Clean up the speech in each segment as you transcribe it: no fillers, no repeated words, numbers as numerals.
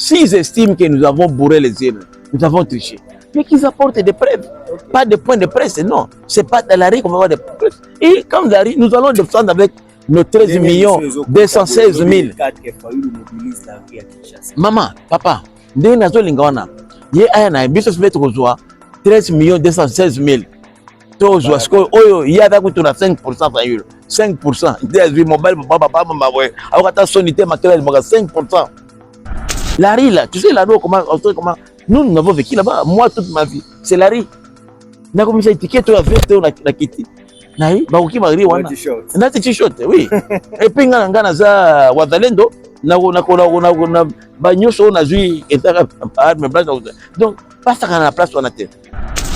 s'ils estiment que nous avons bourré les urnes, nous avons triché, mais qu'ils apportent des preuves. Pas de points de presse, non. C'est pas dans la rue qu'on va avoir des preuves. Et comme la rue, nous allons défendre avec nos 13 millions 216 000. Maman, papa, dès que nous avons il y a 13 millions 216 000. Il y a 5%. 5%. La rue là, tu sais la rue comment nous n'avons vécu là-bas, moi toute ma vie, c'est la rue. Na comme ça étiquette tu as fait la kiti. Na hii ba ukiba rue wana. Na t-shirt, oui. Et puis ngana za wazalendo na ba nyoso na zui etaka arme blanche. Donc pas ça dans la place on a tête.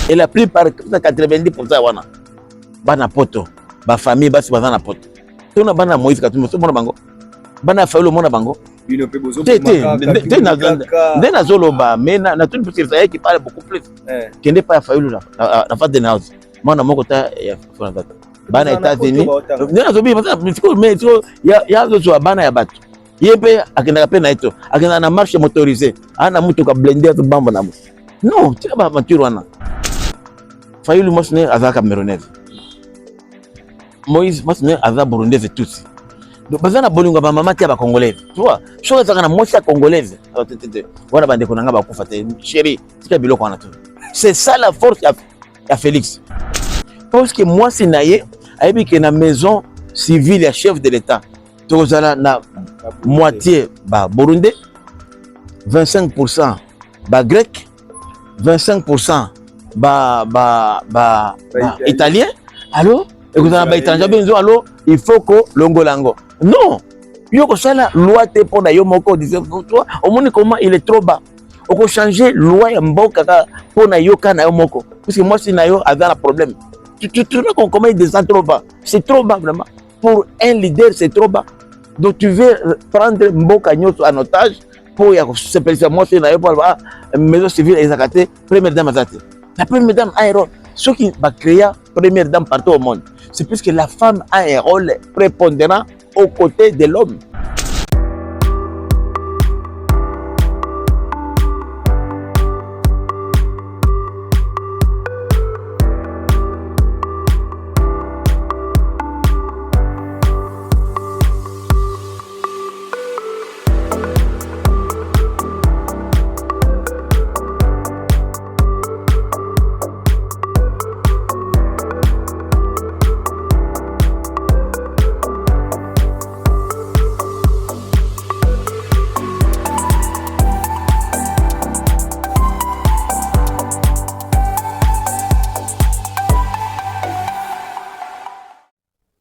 Et la plupart 90% wana bana poto, ba famille basi bazana poto. Tuna bana Moïse Katumbi so mona bango. Bana Fayulu mona bango. Dès Zoloba, mais na tout petit frère qui parle beaucoup plus. Qui n'est pas Fayulu là, la face de Naoz. Moi na moko ta ya Fonata. Bana États-Unis. Mais il y a d'autres bana ya bato. Yebe akenda pe na ito. Akenda na marche motorisée. Ana mutu ka blender to bamba na mo. Non, tu ba mature wana. Fayulu mosne azaka Camerounais. Moïse mosne azaka Burundais tous. Donc bazana bolingo ba mama tia ba congolaise. Tu vois, chose ça kana mocha congolaise. Voilà bande konanga ba kufa te chérie, tika biloko wana tu. C'est ça la force à Félix. Parce que moi c'est naie, aibi que na maison civile ya chef de l'état. Tozala na moitié ba burundais, 25% ba grec, 25% ba italien. Allô? Et vous avez étranger benzo allô, il faut que longolango. Non. Yoko sala loi te pour na yo moko disait toi au monde comment il est trop bas. On peut changer loi ya mboka pour na yo kana yo moko. Parce que moi si na yo avait un problème. Tu vois comment il descend trop bas. C'est trop bas vraiment. Pour un leader c'est trop bas. Donc tu veux prendre mboka nyoso en otage pour ya se penser moi si na yo pour maison civile ezakate première dame azate. La première dame a un rôle. Ce qui va créer première dame partout au monde. C'est puisque la femme a un rôle prépondérant aux côtés de l'homme.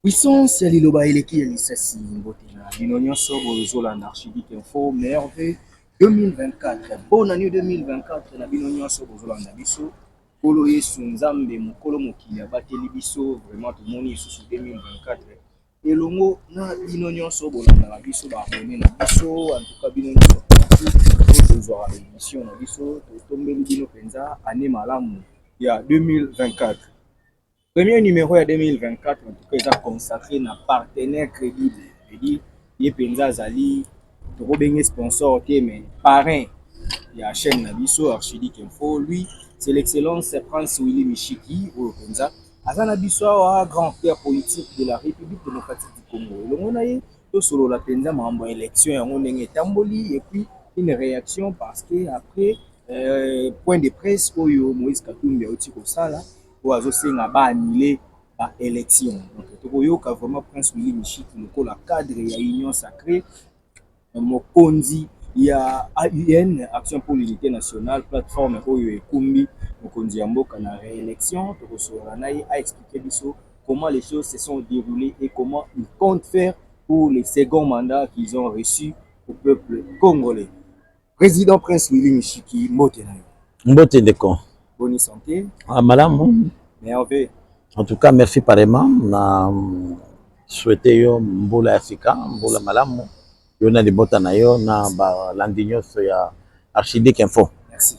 Puissance ya liloba eleki ya lisasi mbotela bino nyonso bozolanda Archidic Info merveille 2024 bonne année 2024 na bino nyonso bozolanda biso kolo Yesu Nzambe mokolo mokili abateli biso vraiment tomoni isusu 2024 elongo na bino nyonso bolanda biso ba abonné na biso en tout cas bino nyonso bozwa émission na biso tombeli bino penza année malamu ya 2024. Premier numéro de 2024, en tout cas, est consacré à un partenaire crédible. Je dis, il y a Penza Zali, Robin sponsor, mais parrain, il y a la chaîne Nabiso, Archidic Info. Lui, c'est l'excellence Prince Willy Michiki, ou Penza. Azan Nabiso, grand père politique de la République démocratique du Congo. Et on a eu tout solo la Penza, mais en élection, on a eu Tamboli, et puis une réaction parce que après, point de presse, Moïse Katumbi a eu ça. Oazo senga ba annuler ba élection. Donc tokoyoka vraiment Prince Willy Michiki loko la cadre ya union sacrée mokonzi ya AUN Action pour l'unité nationale plateforme oyo ekumbi mokonzi ya mboka na réélection tokosola naye a expliqué biso comment les choses se sont déroulées et comment ils comptent faire pour les seconds mandats qu'ils ont reçus au peuple congolais. Président Prince Willy Michiki Motena. Mbote ndeko. Bonne santé. Madame. Merveille. En tout cas, merci pareillement. Na souhaité yo mbola Afrika, mbola malamu. Yo na libota na yo na ba landinyo so ya Archidic Info. Merci.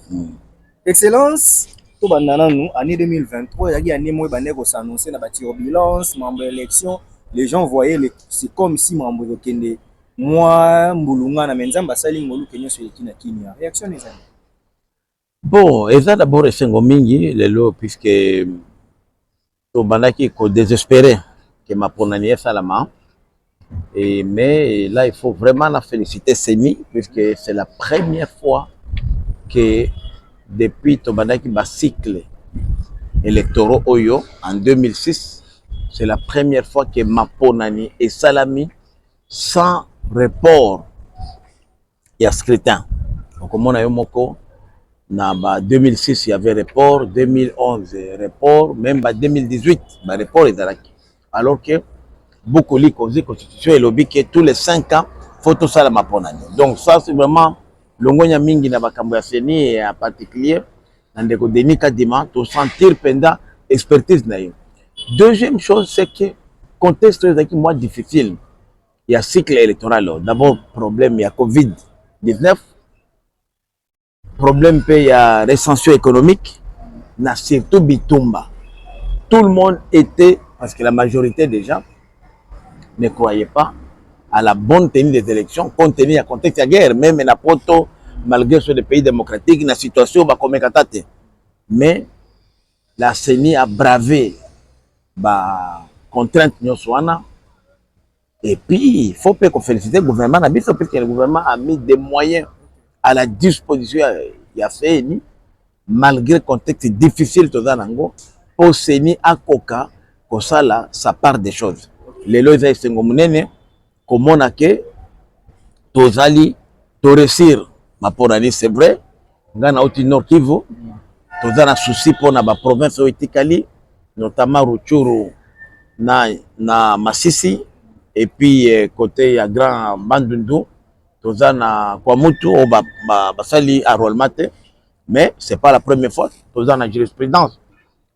Excellence. To bandana nous année 2023, il y a année moi bandeko s'annoncer na ba turbulence, membre élection, les gens voyaient c'est comme si membre kende moi mbulunga na menzamba sali ngolu kenyo so yekina kimia réaction les amis. Bon, et ça d'abord c'est ngomingi lelo puisque to bandaki ko désespéré que ma ponanier salama. Et mais là il faut vraiment la féliciter Seni puisque c'est la première fois que depuis to bandaki ba cycle électoraux Oyo en 2006, c'est la première fois que Maponani et Salami sans report il y a scrutin. Donc comme on a eu moko na 2006 il y avait report, 2011 report, même 2018 bah report est là. Alors que beaucoup de constitution et lobby que tous les 5 ans faut tout ça la Maponani. Donc ça c'est vraiment longonya mingi na bakambo ya Seni et en particulier ndeko Denis Kadima to sentir pendant expertise na yo. Deuxième chose c'est que contexte est moins difficile. Il y a cycle électoral. D'abord problème il y a Covid-19. Problème il y a récession économique. Na surtout Bitumba. Tout le monde était parce que la majorité des gens ne croyaient pas à la bonne tenue des élections compte tenu du contexte de guerre même na poto malgré ce des pays démocratiques la situation va comme katate. Mais la CENI a bravé ba contrainte nyoswana et puis il faut qu'on féliciter le gouvernement parce que le gouvernement a mis des moyens à la disposition il a fait malgré le contexte difficile de Zanango pour CENI à Koka pour ça là ça part des choses les lois sont ngomunene comme on a que tozali to réussir ma porani c'est vrai ngana oti Nord Kivu toza na souci pour na ba province oitikali notamment Rutshuru na Masisi et puis côté ya Grand Bandundu toza na Kwamutu o basali enrôlement mais c'est pas la première fois toza na jurisprudence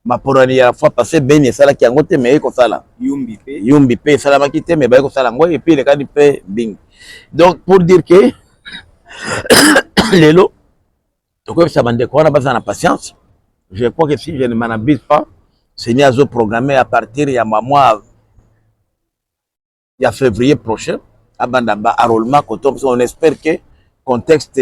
ma porani ya fois passé beni sala ki yango te mais ko sala yumbi pe sala makite mais ba ko sala ngo et puis le cas du pe bing. Donc pour dire que lelo donc ça bande ko na basa na patience. Je crois que si je ne m'en abuse pas, c'est à programmé à partir de mois il y a février prochain à Bandaba enrôlement on espère que contexte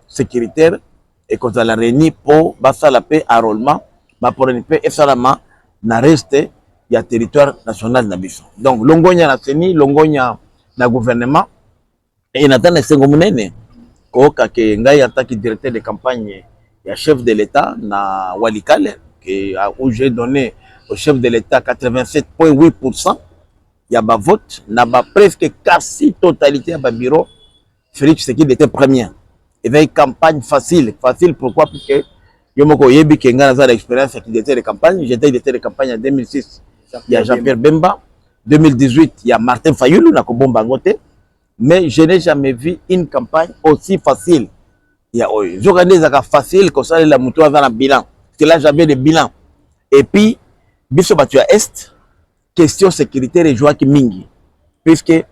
sécuritaire et qu'on a la réunie pour basa la paix enrôlement ma pour une paix et salama na reste il y a territoire national nabiso. Donc longonya na CENI longonya na gouvernement et natana sengomunene ko ka ke ngai attaque directeur de campagne il y a chef de l'État na Walikale où j'ai donné au chef de l'État 87,8%. Il y a un vote, il y a presque quasi totalité à bureau. Félix Tshisekedi était premier. Il y avait une campagne facile. Facile pourquoi? Parce que Yomoko Yebi qui a l'expérience qui était de campagne. J'étais directeur de campagne en 2006. Il y a Jean-Pierre Bemba. 2018, il y a Martin Fayoulou, mais je n'ai jamais vu une campagne aussi facile. Il y a des facile comme ça, la moto avant le bilan. Parce que là, j'avais le bilan. Et puis, Biso Batua Est, question sécuritaire et Joaquim Mingi. Puisque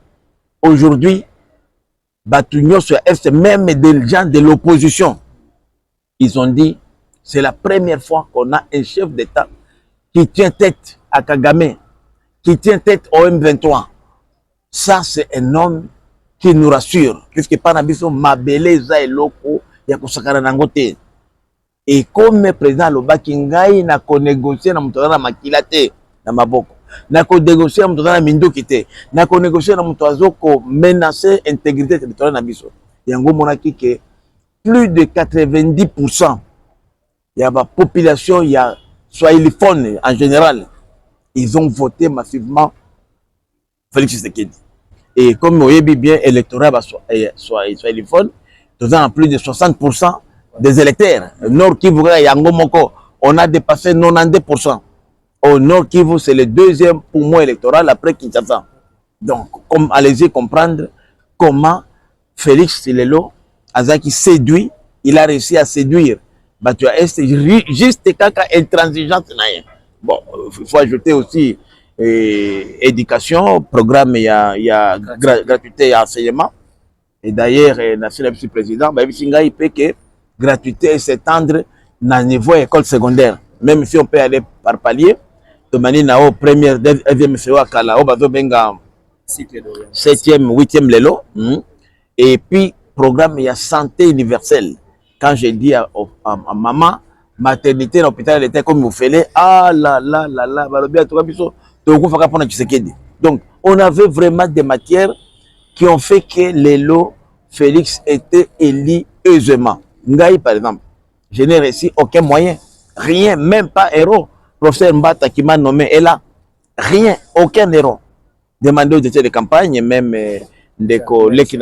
aujourd'hui, Batugno sur Est, même des gens de l'opposition, ils ont dit c'est la première fois qu'on a un chef d'État qui tient tête à Kagame, qui tient tête au M23. Ça, c'est un homme qui nous rassure. Puisque Panabiso Mabeleza et Loko, ya kusakana nangote et comme le président Lobaki ngai na ko négocier na mutana na makilate na maboko na ko négocier na mutana na minduki te na ko négocier na mutazo ko menacer intégrité territoriale na biso yango monaki que plus de 90% ya ba population ya swahiliphone en général ils ont voté massivement Félix Tshisekedi et comme oyebi bien électorat swahiliphone en plus de 60% des électeurs. Nord Kivu, on a dépassé 92%. Au Nord Kivu, c'est le deuxième poumon électoral après Kinshasa. Donc, allez-y comprendre comment Félix Silelo, Azaki séduit, il a réussi à séduire. Batua Est, juste caca intransigeance. Bon, il faut ajouter aussi éducation, programme, il y a gratuité et enseignement. Et d'ailleurs, le président, il peut que gratuité s'étendre dans le niveau école secondaire. Même si on peut aller par palier, de manière première, deuxième, 7e, 8e lelo. Et puis, programme, il y a santé universelle. Quand je dis à maman, maternité, l'hôpital, elle était comme vous faites. Ah là là là là, donc, on avait vraiment des matières qui ont fait que Lelo Félix était élu aisément. Ngaï, par exemple, je n'ai reçu aucun moyen, rien, même pas héros. Professeur Mbata qui m'a nommé est là, rien, aucun héros. Demandé aux détails de campagne, même des collègues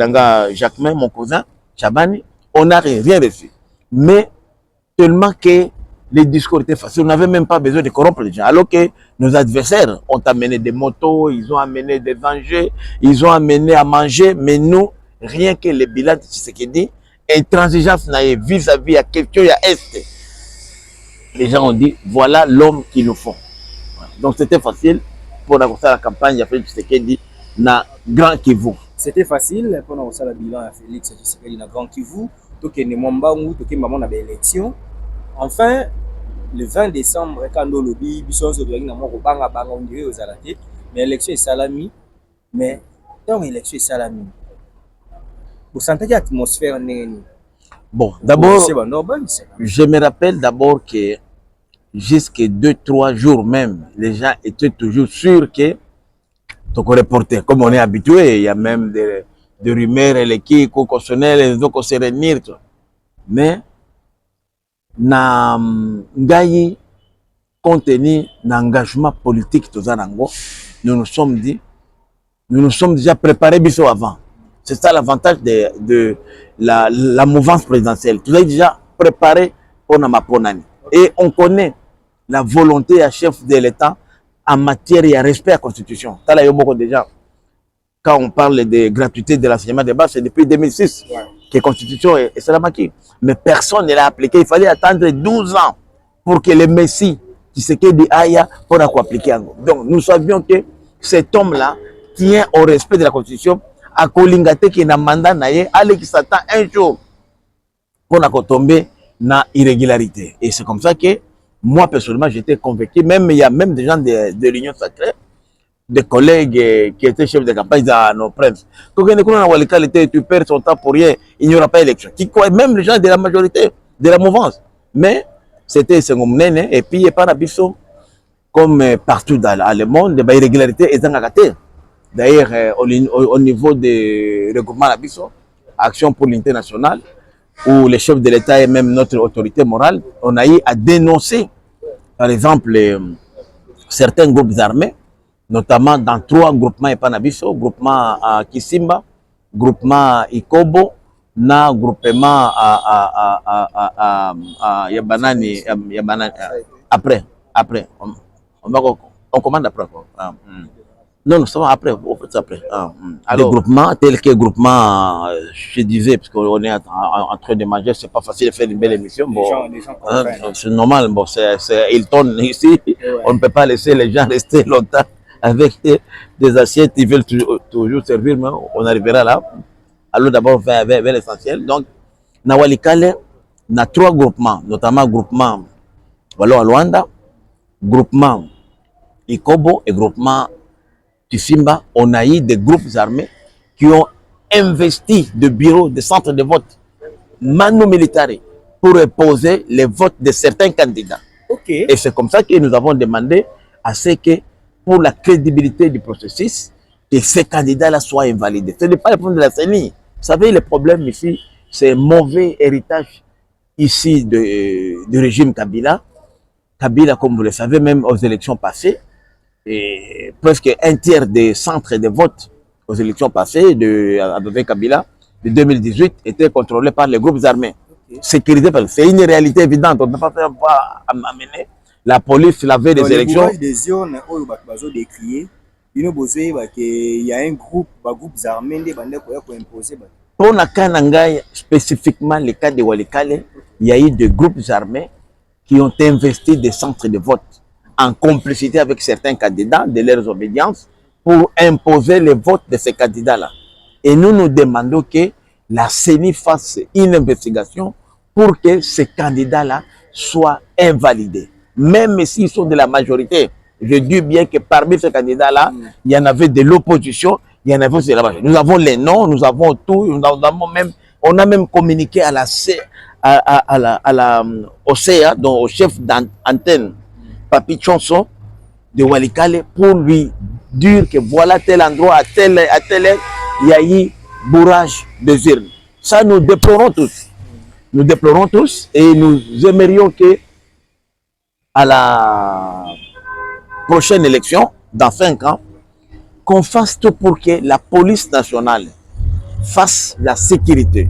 Jacquemin, mon cousin, Chabani, on n'a rien reçu. Mais tellement que les discours étaient faciles, on n'avait même pas besoin de corrompre les gens. Alors que nos adversaires ont amené des motos, ils ont amené des enjeux, ils ont amené à manger, mais nous, rien que le bilan de Tshisekedi, intransigeance vis-à-vis à quelqu'un à Est. Les gens ont dit, voilà l'homme qu'il nous faut. Donc c'était facile pour la campagne de Félix Tshisekedi na Grand Kivu. C'était facile pour nous la bilan à Félix Tshisekedi na Grand Kivu. Donc il y a des moments où élection. Enfin, le 20 décembre, quand nous lobby, mais l'élection est salami. Mais dans l'élection est salami, vous sentez l'atmosphère? Bon, d'abord, je me rappelle d'abord que jusqu'à 2-3 jours même, les gens étaient toujours sûrs que ton reporter, comme on est habitué, il y a même des rumeurs, les qui constitutionnels, les autres se réunir. Mais na ngai compte tenu d'engagement politique nous nous sommes dit, nous nous sommes déjà préparés biso avant. C'est ça l'avantage de la mouvance présidentielle. Tout est déjà préparé pour Namaponani. Et on connaît la volonté à chef de l'État en matière de respect à la Constitution. Déjà, quand on parle de gratuité de l'enseignement de base, c'est depuis 2006 que la Constitution est salamaki. Mais personne ne l'a appliqué. Il fallait attendre 12 ans pour que le Messie Tshisekedi aille pour appliquer. Donc nous savions que cet homme-là tient au respect de la Constitution. À Kolingate qui n'a mandat naïe, allez qui s'attend un jour pour tomber dans l'irrégularité. Et c'est comme ça que moi personnellement j'étais convaincu. Même il y a même des gens de l'Union sacrée, des collègues qui étaient chefs de campagne à nos princes. Quand tu perds son temps pour rien, il n'y aura pas d'élection. Même les gens de la majorité, de la mouvance. Mais c'était ce qu'on menait. Et puis il n'y a pas d'abissement comme partout dans le monde, des irrégularités étant agatées. D'ailleurs, au niveau des regroupements d'Abisso, Action pour l'unité nationale, où les chefs de l'État et même notre autorité morale, on a eu à dénoncer, par exemple, certains groupes armés, notamment dans 3 groupements Epanabiso, groupement à Kisimba, groupement Ikobo, na groupement à Yabanani, après, on commande après. Non, ça va après, on fait ça après. Alors, des groupements tels que groupement, je disais, parce qu'on est en train de manger, c'est pas facile de faire une belle émission. Bon, c'est normal, bon, c'est Hilton ici, on ne peut pas laisser les gens rester longtemps avec des assiettes, ils veulent toujours servir, mais on arrivera là. Alors d'abord vers l'essentiel. Donc, Nawalikale, on a 3 groupements, notamment groupement Walo Luanda, groupement Ikobo et groupement Kisimba. On a eu des groupes armés qui ont investi de bureaux, de centres de vote manu militari pour imposer les votes de certains candidats. Okay. Et c'est comme ça que nous avons demandé à ce que, pour la crédibilité du processus, que ces candidats-là soient invalidés. Ce n'est pas le problème de la CENI. Vous savez, le problème ici, c'est un mauvais héritage ici du régime Kabila. Kabila, comme vous le savez, même aux élections passées, et presque un tiers des centres de vote aux élections passées avec Kabila de 2018 étaient contrôlés par les groupes armés. Okay. Sécurité, c'est une réalité évidente. On ne peut pas faire amener la police la veille des élections. Des urnes, il y a un groupe armé qui imposé. Pour Nakanangay, spécifiquement le cas de Walikale, il y a eu des groupes armés qui ont investi des centres de vote en complicité avec certains candidats de leurs obédiences pour imposer les votes de ces candidats-là. Et nous nous demandons que la CENI fasse une investigation pour que ces candidats-là soient invalidés. Même s'ils sont de la majorité, je dis bien que parmi ces candidats-là, il y en avait de l'opposition Il y en avait aussi là-bas. Nous avons les noms, nous avons tout, on a même communiqué à la, au CA, donc au chef d'antenne, Papi Chanson de Walikale, pour lui dire que voilà tel endroit, à telle heure, il y a eu bourrage des urnes. Ça, nous déplorons tous. Nous déplorons tous et nous aimerions que à la prochaine élection, dans 5 ans, qu'on fasse tout pour que la police nationale fasse la sécurité.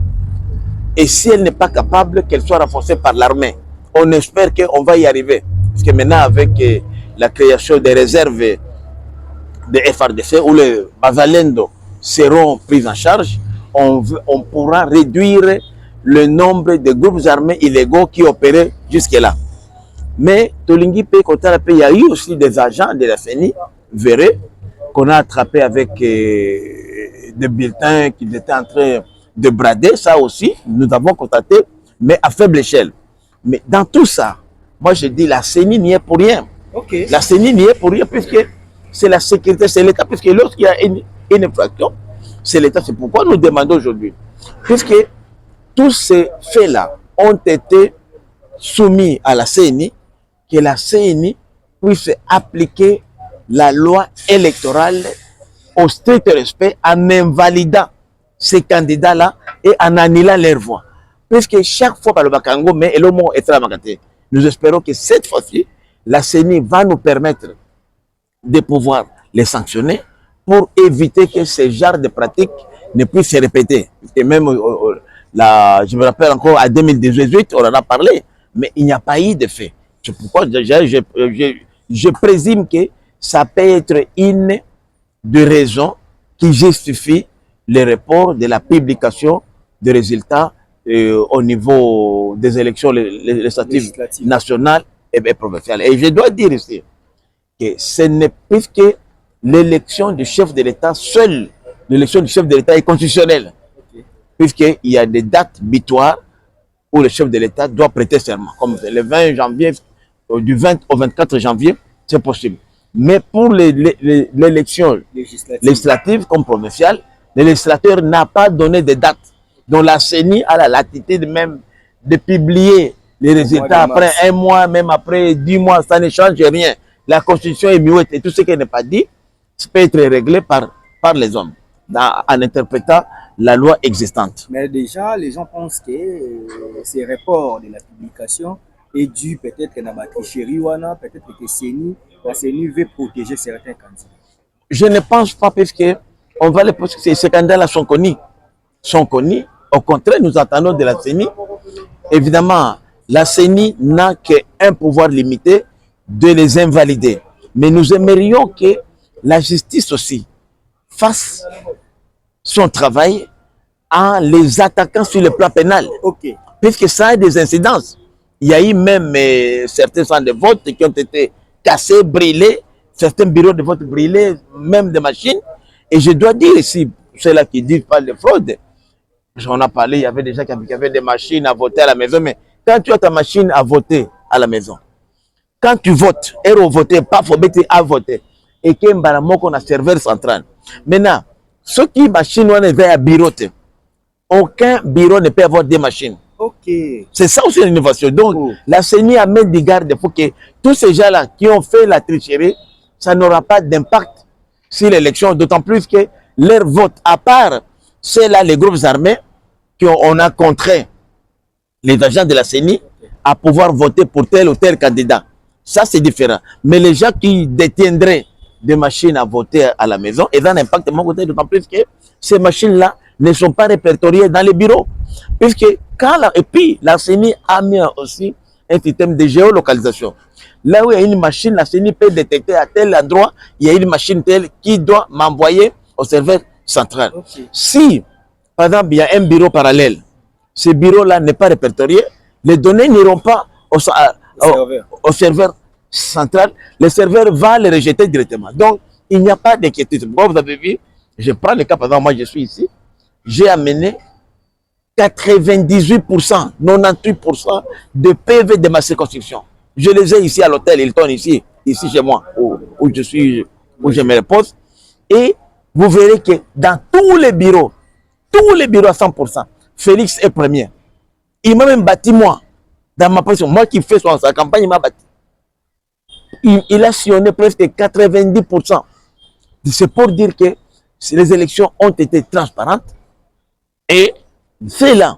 Et si elle n'est pas capable, qu'elle soit renforcée par l'armée. On espère qu'on va y arriver. Parce que maintenant, avec la création des réserves de FRDC, où les Bazalendo seront pris en charge, on pourra réduire le nombre de groupes armés illégaux qui opéraient jusque-là. Mais Tolingi P, il y a eu aussi des agents de la CENI, verrez, qu'on a attrapé avec des bulletins qu'ils étaient en train de brader. Ça aussi, nous avons constaté, mais à faible échelle. Mais dans tout ça, moi je dis la CENI n'y est pour rien. Okay. La CENI n'y est pour rien puisque c'est la sécurité, c'est l'État. Puisque lorsqu'il y a une infraction, c'est l'État. C'est pourquoi nous demandons aujourd'hui, puisque tous ces faits-là ont été soumis à la CENI, que la CENI puisse appliquer la loi électorale au strict respect en invalidant ces candidats-là et en annulant leur voix. Puisque chaque fois par le Bakango, mais le mot est très. Nous espérons que cette fois-ci, la CENI va nous permettre de pouvoir les sanctionner pour éviter que ce genre de pratiques ne puissent se répéter. Et même, je me rappelle encore, à 2018, on en a parlé, mais il n'y a pas eu de fait. C'est pourquoi je présume que ça peut être une des raisons qui justifie le report de la publication des résultats au niveau des élections législatives nationales et provinciales. Et je dois dire ici que ce n'est plus que l'élection du chef de l'État, seule l'élection du chef de l'État est constitutionnelle. Okay. Puisqu'il y a des dates butoirs où le chef de l'État doit prêter serment. Comme le 20 janvier, du 20 au 24 janvier, c'est possible. Mais pour l'élection législative comme provinciale, le législateur n'a pas donné de date. Donc la CENI a la latitude même de publier les résultats après 1 mois, même après 10 mois, ça ne change rien. La Constitution est muette et tout ce qui n'est pas dit peut être réglé par les hommes en interprétant la loi existante. Mais déjà, les gens pensent que ces reports de la publication est dû peut-être à la tricherie, peut-être que la CENI veut protéger certains candidats. Je ne pense pas parce que on va les poser, ces candidats-là sont connus. Au contraire, nous attendons de la CENI. Évidemment, la CENI n'a qu'un pouvoir limité de les invalider. Mais nous aimerions que la justice aussi fasse son travail en les attaquant sur le plan pénal. Okay. Puisque ça a des incidences. Il y a eu même certains centres de vote qui ont été cassés, brûlés, certains bureaux de vote brûlés, même des machines. Et je dois dire ici, ceux-là qui disent pas de fraude, on a parlé, il y avait des gens qui avaient des machines à voter à la maison, mais quand tu as ta machine à voter à la maison, quand tu votes, et voter, pas faut mettre à voter, et qu'il y a un serveur central. Maintenant, ceux qui machine on est à bureau, aucun bureau ne peut avoir des machines. Okay. C'est ça aussi l'innovation. Donc, la CENI a mis des gardes pour que tous ces gens-là qui ont fait la tricherie, ça n'aura pas d'impact sur l'élection, d'autant plus que leur vote, à part ceux-là, les groupes armés, qu'on a contraint les agents de la CENI à pouvoir voter pour tel ou tel candidat. Ça, c'est différent. Mais les gens qui détiendraient des machines à voter à la maison, et un impact de mon côté, d'autant plus que ces machines-là ne sont pas répertoriées dans les bureaux. Puisque et puis, la CENI a mis aussi un système de géolocalisation. Là où il y a une machine, la CENI peut détecter à tel endroit, il y a une machine telle qui doit m'envoyer au serveur central. Okay. Si, par exemple, il y a un bureau parallèle, ce bureau-là n'est pas répertorié, les données n'iront pas au serveur central, le serveur va les rejeter directement. Donc, il n'y a pas d'inquiétude. Vous avez vu, je prends le cas, par exemple, moi je suis ici, j'ai amené 98%, 98% de PV de ma circonscription. Je les ai ici à l'hôtel Hilton, ici chez moi, où je me repose. Et vous verrez que dans tous les bureaux à 100%, Félix est premier. Il m'a même bâti moi, dans ma position, moi qui fais sa campagne, il m'a bâti. Il a sillonné presque 90%. C'est pour dire que les élections ont été transparentes et ceux-là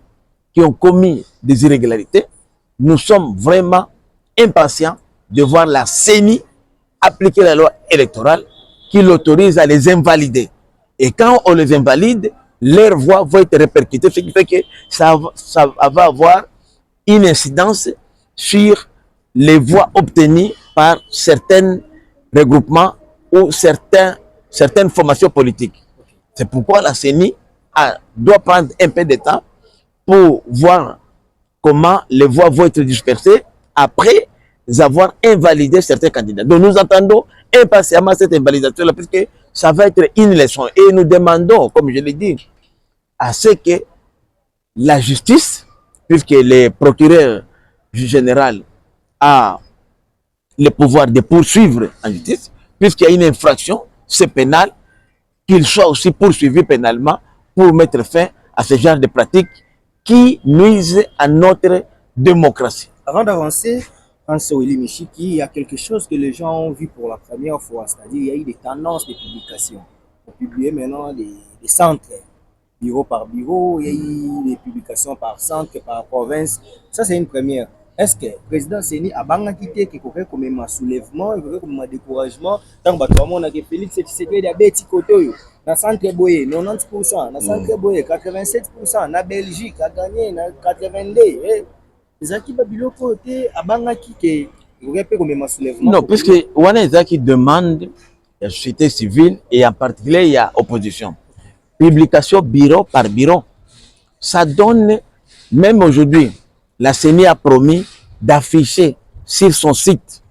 qui ont commis des irrégularités, nous sommes vraiment impatients de voir la CENI appliquer la loi électorale qui l'autorise à les invalider. Et quand on les invalide, leurs voix vont être répercutées, ce qui fait que ça va avoir une incidence sur les voix obtenues par certains regroupements ou certaines formations politiques. C'est pourquoi la CENI doit prendre un peu de temps pour voir comment les voix vont être dispersées après avoir invalidé certains candidats. Donc nous attendons impatiemment cette invalidation-là, puisque ça va être une leçon. Et nous demandons, comme je l'ai dit, à ce que la justice, puisque le procureur général a le pouvoir de poursuivre en justice, puisqu'il y a une infraction, c'est pénal, qu'il soit aussi poursuivi pénalement pour mettre fin à ce genre de pratiques qui nuisent à notre démocratie. Avant d'avancer, François Michiki, il y a quelque chose que les gens ont vu pour la première fois, c'est-à-dire il y a eu des tendances de publication. On publie maintenant des centres, bureau par bureau, il y a eu des publications par centre, par province. Ça, c'est une première. Est-ce que le président Séni a quitté qu'il y a comme un soulèvement, il y a comme un découragement, tant que Félix Tshisekedi a petit côté, dans le centre Boye, 90%, dans le centre Boye, 87%, dans la Belgique, a gagné 82%. Les équipes de côté a quitté qu'il y a comme un soulèvement. Non, puisque on a qui demande la société civile et en particulier il y a opposition. Publication bureau par bureau. Ça donne, même aujourd'hui, la CENI a promis d'afficher sur son site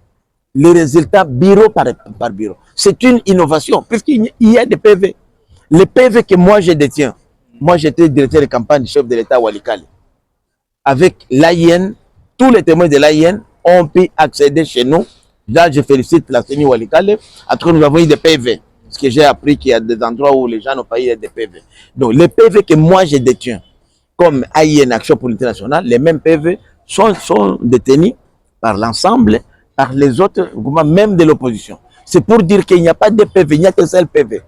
les résultats bureau par bureau. C'est une innovation, puisqu'il y a des PV. Les PV que moi je détiens, moi j'étais directeur de campagne, chef de l'État Walikale. Avec l'AIN, tous les témoins de l'AIN ont pu accéder chez nous. Là, je félicite la CENI Walikale. Après, nous avons eu des PV. Parce que j'ai appris qu'il y a des endroits où les gens n'ont pas eu des PV. Donc, les PV que moi je détiens, comme AIN, Action pour l'Unité nationale, les mêmes PV sont détenus par l'ensemble, par les autres groupements, même de l'opposition. C'est pour dire qu'il n'y a pas de PV, il n'y a qu'un seul PV.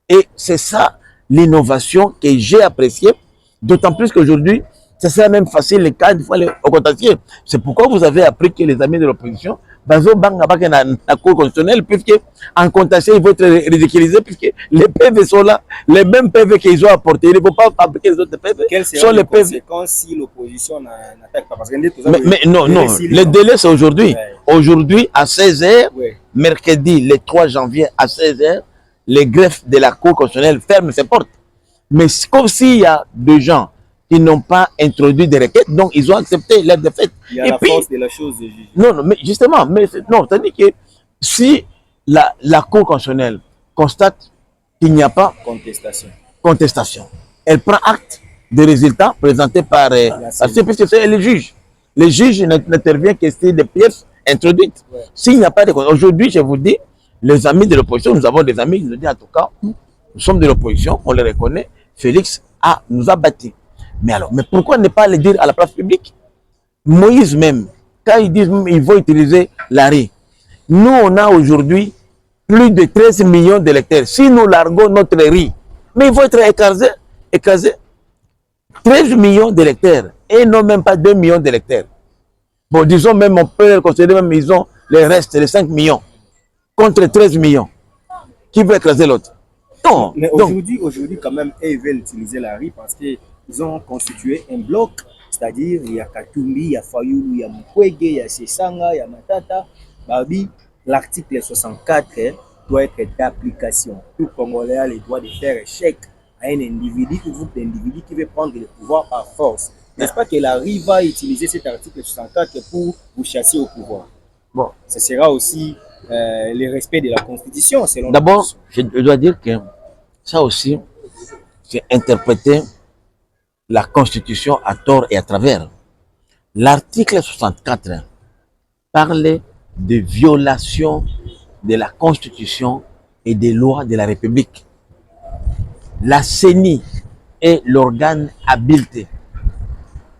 Et c'est ça l'innovation que j'ai appréciée, d'autant plus qu'aujourd'hui, ça serait même facile les cas, il faut aller au contentieux. C'est pourquoi vous avez appris que les amis de l'opposition, Bazo Banga Baka na cour constitutionnelle, puisque en contentieux, ils vont être ridiculisés, puisque les PV sont là, les mêmes PV qu'ils ont apportés. Il ne faut pas fabriquer les autres PV. Quelles seront les conséquences si l'opposition n'attaque pas? Parce que mais non, le délai c'est aujourd'hui. Ouais. Aujourd'hui, à 16h, ouais. Mercredi, le 3 janvier, à 16h, les greffes de la cour constitutionnelle ferment ses portes. Mais comme s'il y a des gens qui n'ont pas introduit des requêtes, donc ils ont accepté leur défaite. Il y a force de la chose de juger. Non, mais justement, non, c'est-à-dire que si la Cour constitutionnelle constate qu'il n'y a pas contestation, elle prend acte des résultats présentés par puisque c'est le juge. Le juge n'intervient que sur des pièces introduites. Ouais. S'il n'y a pas de aujourd'hui, je vous dis, les amis de l'opposition, nous avons des amis, ils nous disent en tout cas, nous sommes de l'opposition, on les reconnaît, Félix nous a battus. Mais alors, mais pourquoi ne pas le dire à la place publique? Moïse même, quand ils disent qu'ils vont utiliser la RI, nous on a aujourd'hui plus de 13 millions d'électeurs. Si nous larguons notre RI, mais ils vont être écrasés. 13 millions d'électeurs et non même pas 2 millions d'électeurs. Bon, disons même, on peut considérer même ils ont les restes, les 5 millions, contre 13 millions. Qui veut écraser l'autre? Non. Mais aujourd'hui, quand même, ils veulent utiliser la RI parce que ils ont constitué un bloc, c'est-à-dire il y a Katumbi, il y a Fayoulou, il y a Mukwege, il y a Sesanga, il y a Matata. Babi, l'article 64 doit être d'application. Tout Congolais a le droit de faire échec à un individu, un groupe d'individus qui veut prendre le pouvoir par force. N'est-ce pas que la RI va utiliser cet article 64 pour vous chasser au pouvoir? Bon, ce sera aussi le respect de la Constitution, selon. D'abord, je dois dire que ça aussi, c'est interpréter la Constitution à tort et à travers. L'article 64 parle de violation de la Constitution et des lois de la République. la CENI est l'organe habilité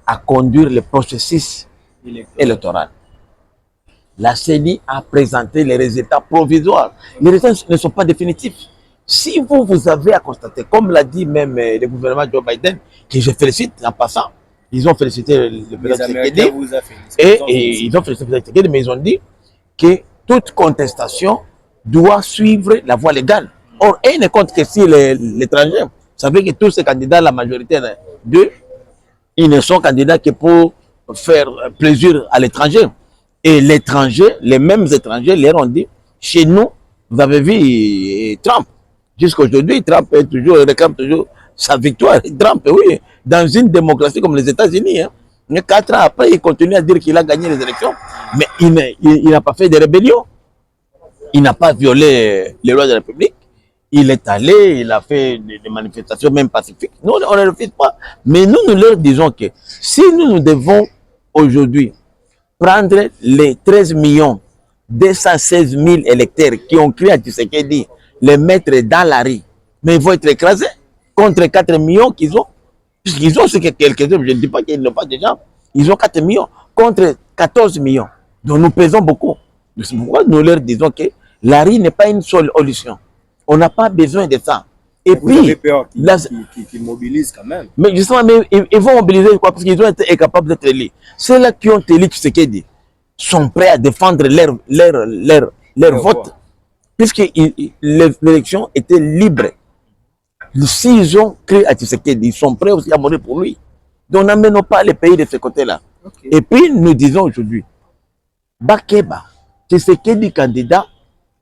à conduire le processus électoral. La CENI a présenté les résultats provisoires. Les résultats ne sont pas définitifs. Si vous avez à constater, comme l'a dit même le gouvernement Joe Biden, que je félicite en passant, ils ont félicité le président Tshisekedi et ils ont félicité le président Tshisekedi, mais ils ont dit que toute contestation doit suivre la voie légale. Or, ils ne comptent que sur l'étranger. Vous savez que tous ces candidats, la majorité d'eux, ils ne sont candidats que pour faire plaisir à l'étranger. Et l'étranger, les mêmes étrangers leur ont dit, chez nous, vous avez vu Trump. Jusqu'à aujourd'hui, Trump réclame toujours sa victoire. Trump, oui, dans une démocratie comme les États-Unis, hein, 4 ans après, il continue à dire qu'il a gagné les élections. Mais il n'a pas fait de rébellion. Il n'a pas violé les lois de la République. Il est allé, il a fait des manifestations même pacifiques. Nous, on ne le refuse pas. Mais nous leur disons que si nous devons aujourd'hui prendre les 13 216 000 électeurs qui ont crié à Tshisekedi, les mettre dans la rue, mais ils vont être écrasés contre 4 millions qu'ils ont. Puisqu'ils ont ce que quelques-uns, je ne dis pas qu'ils n'ont pas de gens, ils ont 4 millions contre 14 millions. Donc nous pesons beaucoup. C'est pourquoi nous leur disons que la rue n'est pas une solution. On n'a pas besoin de ça. Et vous puis, avez peur qu'ils mobilisent quand même. Mais justement, ils vont mobiliser quoi? Parce qu'ils ont été incapables d'être élus. Ceux-là qui ont élu Tshisekedi sont prêts à défendre leur vote. Puisque l'élection était libre. S'ils ont créé à Tshisekedi, ils sont prêts aussi à mourir pour lui. Donc n'amenons pas les pays de ce côté-là. Okay. Et puis nous disons aujourd'hui, Bakeba, Tshisekedi candidat,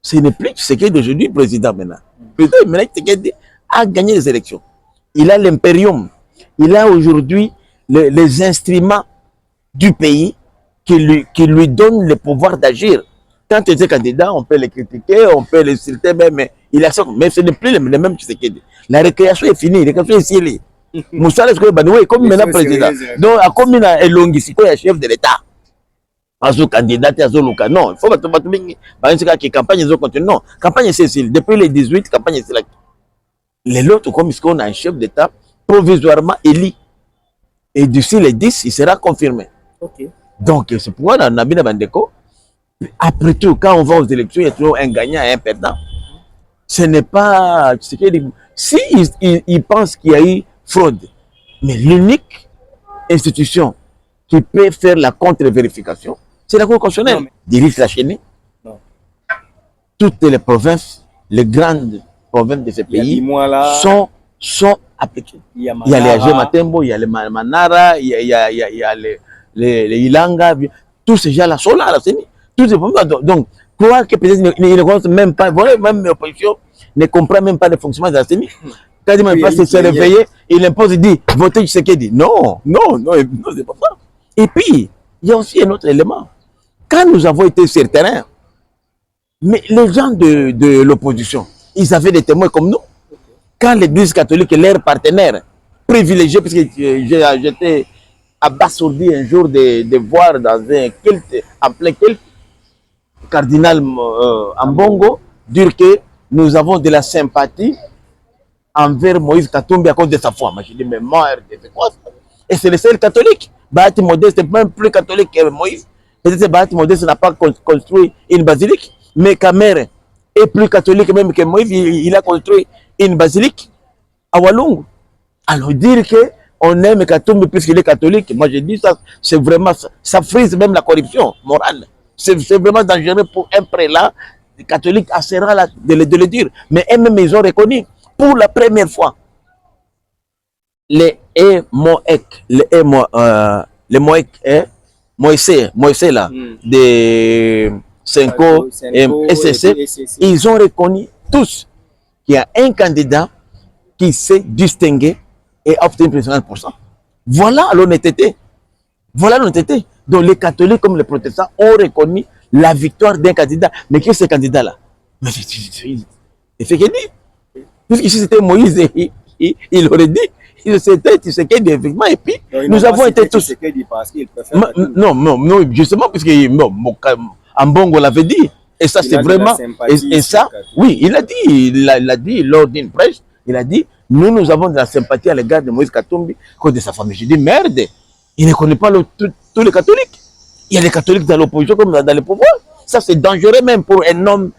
ce n'est plus Tshisekedi d'aujourd'hui président maintenant. Président Tshisekedi a gagné les élections. Il a l'impérium. Il a aujourd'hui les instruments du pays qui lui donnent le pouvoir d'agir. Quand il était candidat, on peut le critiquer, on peut le insulter, mais il a ça. Mais ce n'est plus le même Tshisekedi. La récréation est finie, la récréation est scellée. Moussa Banoué, comme maintenant président. Donc, comme il a Elongisiko, il est chef de l'État. Parce que candidat à Zoluka, non. Il faut que la campagne continue. Non, campagne Cécile. Depuis les 18, campagne c'est là. Les autres, comme on a un chef d'État provisoirement élu. Et d'ici les 10, il sera confirmé. Okay. Donc, c'est pourquoi dans Nabina Bandeko, après tout, quand on va aux élections, il y a toujours un gagnant et un perdant. Ce n'est pas ce qu'il dit. Si il pense qu'il y a eu fraude, mais l'unique institution qui peut faire la contre-vérification, c'est la Cour constitutionnelle. Dirige la chaîne. Toutes les provinces, les grandes provinces de ce pays sont appliquées. Il y a les Agé Matembo, il y a les Manara, il y a les Ilanga, tous ces gens-là sont là à la CENI. Donc, croire que peut-être ne connaissent même pas, même l'opposition ne comprend même pas le fonctionnement de la CENI. Quand il ne peut pas se réveiller, il impose, il dit, votez Tshisekedi. Non, c'est pas ça. Et puis, il y a aussi un autre élément. Quand nous avons été sur le terrain, mais les gens de l'opposition, ils avaient des témoins comme nous. Quand l'Église catholique est leur partenaire privilégié, parce que j'étais abasourdi un jour de voir dans un culte, en plein culte, cardinal Ambongo dire que nous avons de la sympathie envers Moïse Katumbi à cause de sa foi. Moi, je dis, mais merde, c'est quoi ça? Et c'est le seul catholique. Bahati Modeste est même plus catholique que Moïse. Peut-être que Bahati Modeste n'a pas construit une basilique, mais Kamer est plus catholique même que Moïse. Il a construit une basilique à Walungu. Alors dire que on aime Katumbi puisqu'il est catholique, moi je dis ça, c'est vraiment, ça frise même la corruption morale. C'est vraiment dangereux pour un prélat catholique assez rare de le dire. Mais eux-mêmes, ils ont reconnu pour la première fois les Moïse là, de Senko et SSC, ils ont reconnu tous qu'il y a un candidat qui s'est distingué et a obtenu plus de 50%. Voilà l'honnêteté. Voilà l'honnêteté. Donc les catholiques comme les protestants ont reconnu la victoire d'un candidat. Mais qui est ce candidat-là? Mais c'est ce qu'il dit. Puisqu'ici c'était Moïse, il aurait dit, c'était Tshisekedi effectivement. Et puis nous avons été tous. Non, justement, puisque Ambongo l'avait dit. Et ça c'est vraiment. Et ça, oui, il a dit lors d'une prêche, il a dit Nous avons de la sympathie à l'égard de Moïse Katumbi que de sa famille. Je dis merde, il ne connaît pas tous les catholiques. Il y a les catholiques dans l'opposition comme dans le pouvoir. Ça, c'est dangereux même pour un homme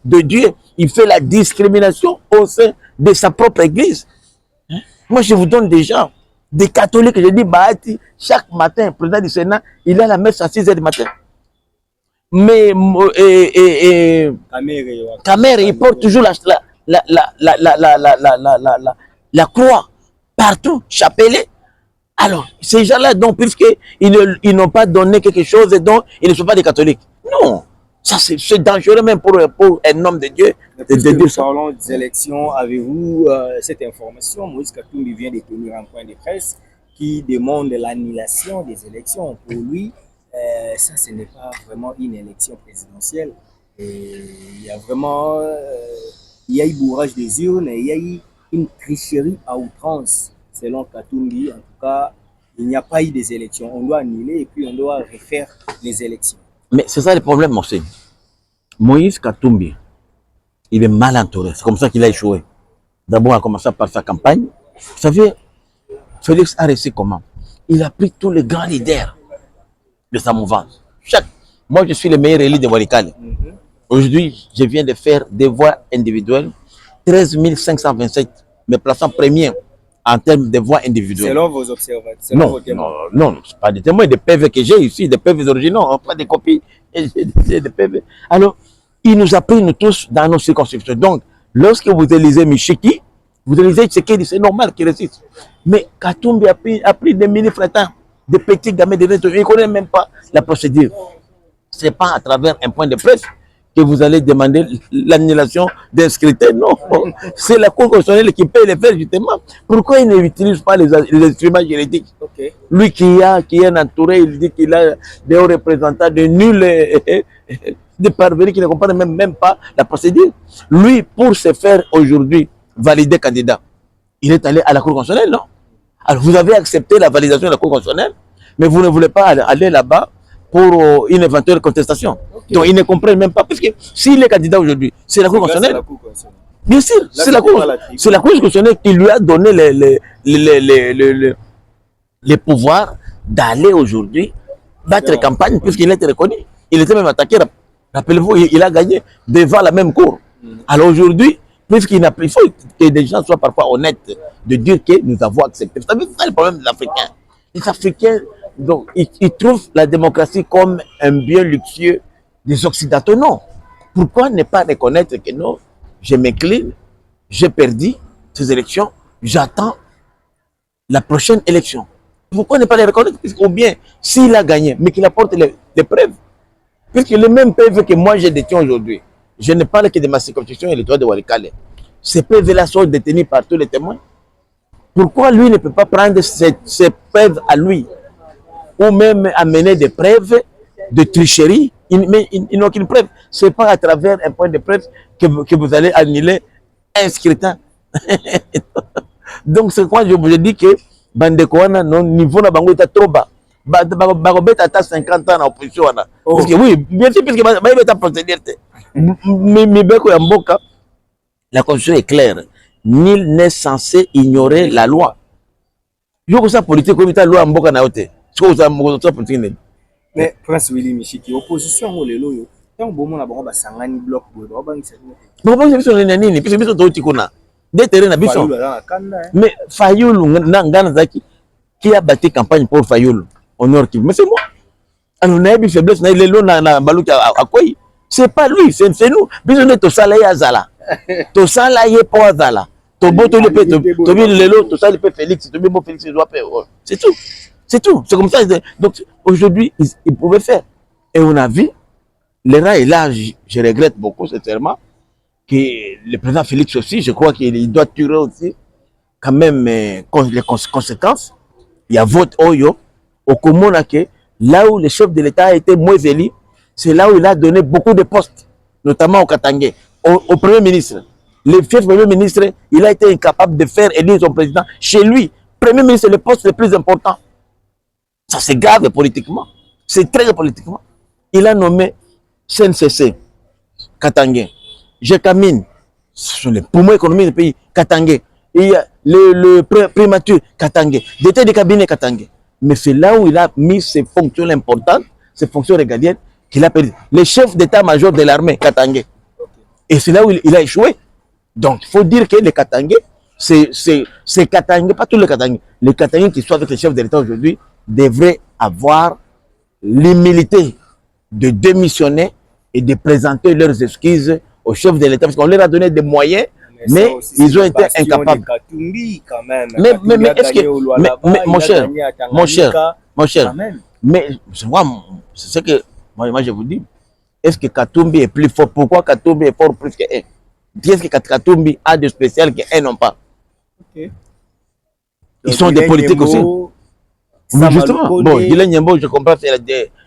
de Dieu. Il fait la discrimination au sein de sa propre église. Moi, je vous donne déjà des catholiques. Je dis, Bahati, chaque matin, président du Sénat, il a la messe à 6h du matin. Mais Kamere, il porte toujours la croix partout, chapelet. Alors, ces gens-là, donc, puisqu'ils n'ont pas donné quelque chose, et donc, ils ne sont pas des catholiques. Non, ça c'est dangereux même pour un homme de Dieu. Parlons des élections, avez-vous cette information? Moïse Katumbi vient de tenir un point de presse qui demande l'annulation des élections. Pour lui, ça, ce n'est pas vraiment une élection présidentielle. Et il y a vraiment il y a eu bourrage des urnes, et il y a eu une tricherie à outrance. Selon Katumbi, en tout cas, il n'y a pas eu des élections. On doit annuler et puis on doit refaire les élections. Mais c'est ça le problème, Monseigneur. Moïse Katumbi, il est mal entouré. C'est comme ça qu'il a échoué. D'abord, il a commencé par sa campagne. Vous savez, Félix a réussi comment? Il a pris tous les grands leaders de sa mouvance. Moi, je suis le meilleur élu de Walikale. Aujourd'hui, je viens de faire des voix individuelles. 13 527, me plaçant premier en termes de voix individuelles. Selon vos observateurs? Non, ce pas des témoins, des PV que j'ai ici, des PV originaux, pas des copies, des PV. Alors, il nous a pris, nous tous, dans nos circonscriptions. Donc, lorsque vous élisez Michiki, vous élisez Tshisekedi, c'est normal qu'il résiste. Mais Katumbi a pris des mini-frétins, des petits gamins, il ne connaît même pas la procédure. Ce n'est pas à travers un point de presse que vous allez demander l'annulation d'un scrutin. Non, c'est la Cour constitutionnelle qui peut le faire justement. Pourquoi il n'utilise pas les instruments juridiques? Lui qui est entouré, il dit qu'il a des hauts représentants de nuls, des parvenus qui ne comprennent même pas la procédure. Lui, pour se faire aujourd'hui valider candidat, il est allé à la Cour constitutionnelle, non? Alors vous avez accepté la validation de la Cour constitutionnelle, mais vous ne voulez pas aller là-bas pour une éventuelle contestation. Donc ils ne comprennent même pas, parce que s'il est candidat aujourd'hui, c'est la Cour constitutionnelle. Bien sûr, c'est la Cour constitutionnelle qui lui a donné les pouvoirs d'aller aujourd'hui battre campagne, puisqu'il a été reconnu. Il était même attaqué, rappelez-vous, il a gagné devant la même Cour. Alors aujourd'hui, puisqu'il n'a plus, il faut que des gens soient parfois honnêtes de dire que nous avons accepté. Vous savez, c'est ça le problème des Africains. Les Africains, donc, ils trouvent la démocratie comme un bien luxueux des Occidentaux. Non. Pourquoi ne pas reconnaître que non, je m'incline, j'ai perdu ces élections, j'attends la prochaine élection. Pourquoi ne pas les reconnaître? Ou bien, s'il a gagné, mais qu'il apporte les preuves. Puisque les mêmes preuves que moi je détiens aujourd'hui, je ne parle que de ma circonscription et l'étoile de Walikale. Ces preuves-là sont détenues par tous les témoins. Pourquoi lui ne peut pas prendre ces preuves à lui? Ou même amener des preuves de tricherie? Mais ils n'ont aucune preuve. Ce n'est pas à travers un point de preuve que vous allez annuler un scrutin. Donc c'est quoi je dis que Bandekouana, non niveau na bango est trop bas. Barobet a 50 ans en opposition. Parce que oui, bien sûr, parce que Barobet a procédé. Mais la constitution est claire. Nul n'est censé ignorer la loi. Il y a une politique comme la loi en Boka Naote. Mais Prince Willy Michiki, opposition au Lelo, tant que bon, on a bon, bah, ça gagne bloc. Mais Fayoulou, qui a battu campagne pour Fayoulou au Nord Kivu. Mais c'est moi. Alors, on a eu faiblesse, c'est pas lui, c'est nous. Bisous de Tosala et Azala. Tosala et Poazala. Tobo, Félix, c'est tout. C'est tout. C'est comme ça. Donc, aujourd'hui, ils pouvaient faire. Et on a vu, les rats, et là, je regrette beaucoup, sincèrement, que le président Félix aussi, je crois qu'il doit tirer aussi, quand même, les conséquences. Il y a vote Oyo, au Komonake, là où le chef de l'État a été moins élu, c'est là où il a donné beaucoup de postes, notamment au Katangé, au Premier ministre. Le chef Premier ministre, il a été incapable de faire élire son président chez lui. Premier ministre, c'est le poste le plus important. Ça, c'est grave politiquement. C'est très politiquement. Il a nommé CNCC, Katangé. Jekamine, ce sont les poumons économiques du pays, Katangé. il y a le primature Katangé, directeur de cabinet Katangé. Mais c'est là où il a mis ses fonctions importantes, ses fonctions régaliennes, qu'il a perdu. Le chef d'état-major de l'armée Katangé. Et c'est là où il a échoué. Donc, il faut dire que les Katangé, c'est Katangé, pas tous les Katangé. Les Katangé qui sont avec les chefs de l'État aujourd'hui devraient avoir l'humilité de démissionner et de présenter leurs excuses au chef de l'État, parce qu'on leur a donné des moyens, mais ils ont été incapables. Mais est-ce que, mon cher, mais c'est ce que moi je vous dis. Est-ce que Katumbi est plus fort? Pourquoi Katumbi est fort plus que un? Est-ce que Katumbi a de spécial que un non pas? Okay. Ils sont des politiques aussi. Mais justement, bon, Dylan Nyembo, je comprends, c'est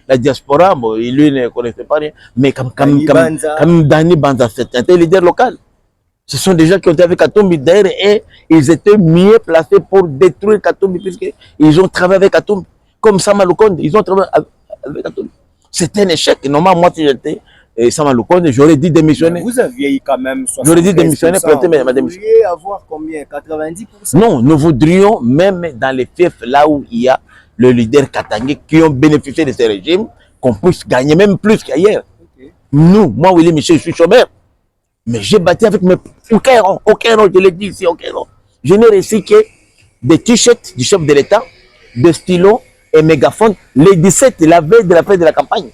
la diaspora, bon, lui ne connaissait pas rien, mais comme Dani Banza, c'est un leader local. Ce sont des gens qui ont été avec Katumbi d'ailleurs et ils étaient mieux placés pour détruire Katumbi puisqu'ils ont travaillé avec Katumbi. Comme Sama Lukonde, ils ont travaillé avec Katumbi. C'était un échec. Normalement, moi, si j'étais Sama Lukonde, j'aurais dit démissionner. Mais vous aviez quand même 75%. J'aurais dit démissionner, prêter ma démission. Vous vouliez avoir combien? 90%? Non, nous voudrions, même dans les fiefs, là où il y a le leader Katangé qui ont bénéficié de ce régime, qu'on puisse gagner même plus qu'ailleurs. Okay. Nous, moi, Willy Michel, je suis chômeur. Mais j'ai bâti avec mes... Aucun rang, je l'ai dit ici, aucun rang. Je n'ai reçu que des t-shirts du chef de l'État, des stylos et mégaphones, les 17, la veille de la fin de la campagne.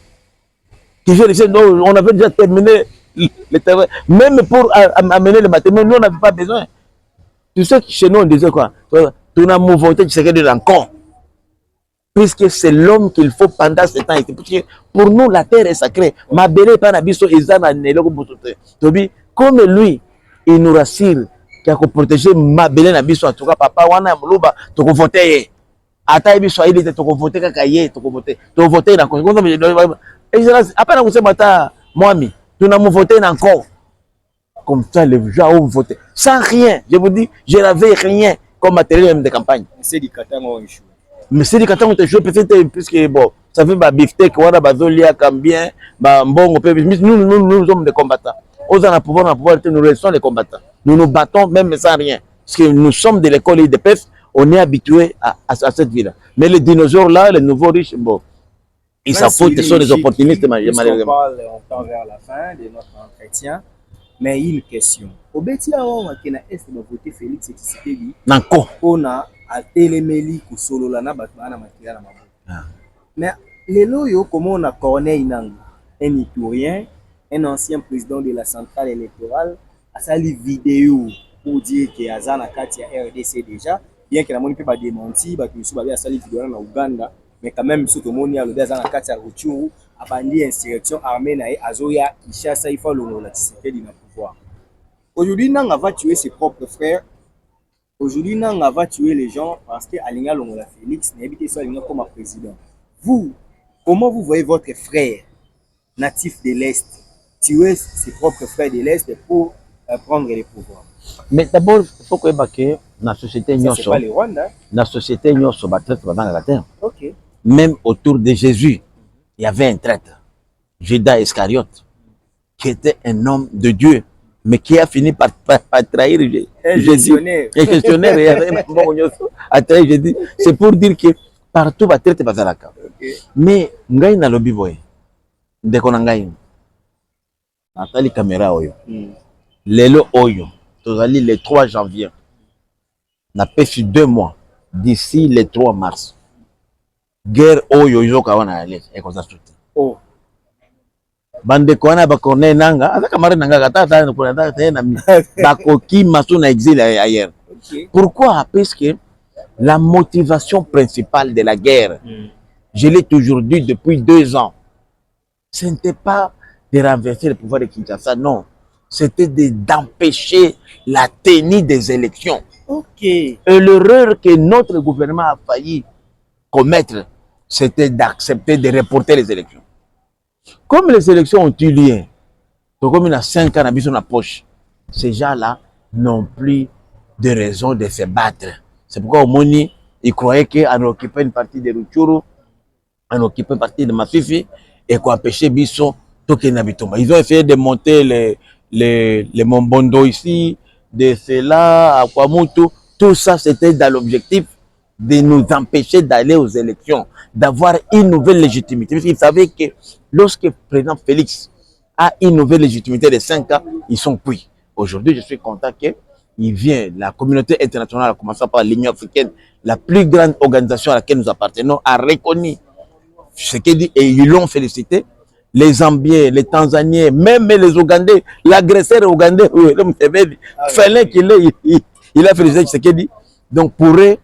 On avait déjà terminé le terrain. Même pour amener le matériel, nous, on n'avait pas besoin. Tu sais que chez nous, on disait quoi? Tu n'as mouvementé, tu sais que encore. Puisque c'est l'homme qu'il faut pendant ce temps. Pour nous, la terre est sacrée. Ma belle pas nabiso ezana neloko bosote. Tobi, comme lui, il nous rassure qu'il a protégé ma belle nabiso en tout cas papa wana muluba to voter. Ata ebiso il était to voter kakaye to voter. To voter na kongo mais après na kusema ata mwami, tu n'as voté encore. Comme ça les gens ont voté sans rien. Je vous dis, je n'avais rien comme matériel de campagne. C'est du Katanga échoué. Mais c'est quand on te joue peut-être puisque bon, ça fait bah beefsteak, voilà bazolia cambien, bah bon, nous sommes des combattants. Aux en pouvoir, nous restons des combattants. Nous nous battons même sans rien. Parce que nous sommes de l'école IDPS, on est habitué à cette vie-là. Mais les dinosaures là, les nouveaux riches, bon, ils s'en foutent, ce sont des opportunistes malheureusement. On tend vers la fin de notre entretien. Mais une question. Au Bétia, on a voté Félix Tshisekedi. Nanko. On a Téléméli Kousolola na batana makia na mabo. Mais les loyaux, comment on a Corneille Nango, un Ivoirien, un ancien président de la centrale électorale, a sali vidéo pour dire que Azana Katia RDC déjà, bien que la monnaie peut pas démentir, bah que nous a sali vidéo na Ouganda, mais quand même sous tout le monde a le Azana Katia Rochuru a bandi insurrection armée na Azoya Kishasa il faut le la Tshisekedi na pouvoir. Aujourd'hui, Nanga va tuer ses propres frères. Aujourd'hui, Nanga va tuer les gens parce que Alinga Longola Félix n'a habité soit Alinga comme président. Vous, comment vous voyez votre frère natif de l'Est tuer ses propres frères de l'Est pour prendre les pouvoirs? Mais d'abord, il faut que dans la société c'est pas le Rwanda. Dans la société nous sommes dans la terre. Okay. Même autour de Jésus, il y avait un traître, Judas Iscariote, qui était un homme de Dieu, mais qui a fini par trahir Jésus. Un gestionnaire. C'est pour dire que partout va traiter Bazalaka. Mais ngai na lobi boy. Ndeko na ngai. Atali caméra oyo. Lelo oyo. Tozali le 3 janvier. Na pêche 2 mois d'ici le 3 mars. Guerre oyo yoka wana ale e koza soute. Oh. Bande kwana ba Corneille nanga, azaka mare nanga kata na pour na mi. Bakoki maso na exil ailleurs. Pourquoi? Parce que la motivation principale de la guerre, je l'ai toujours dit depuis 2 ans, ce n'était pas de renverser le pouvoir de Kinshasa, non. C'était d'empêcher la tenue des élections. Et l'erreur que notre gouvernement a failli commettre, c'était d'accepter de reporter les élections. Comme les élections ont eu lieu, donc comme il y a 5 ans dans la poche, ces gens-là n'ont plus de raison de se battre. C'est pourquoi au Moni, ils croyaient qu'on occupait une partie de Rutshuru, on occupait une partie de Mafifi, et qu'on empêchait Bisso, tout qui n'habite pas. Ils ont essayé de monter les Mombondo ici, de cela, à Kwamutu, tout ça c'était dans l'objectif de nous empêcher d'aller aux élections, d'avoir une nouvelle légitimité. Parce qu'ils savaient que lorsque le président Félix a une nouvelle légitimité de 5 ans, ils sont pris. Aujourd'hui, je suis content qu'il vient, la communauté internationale, à commencer par l'Union africaine, la plus grande organisation à laquelle nous appartenons, a reconnu ce qu'il dit et ils l'ont félicité. Les Zambiens, les Tanzaniens, même les Ougandais, l'agresseur ougandais, fallait il a félicité ce qu'il dit. Donc pour eux,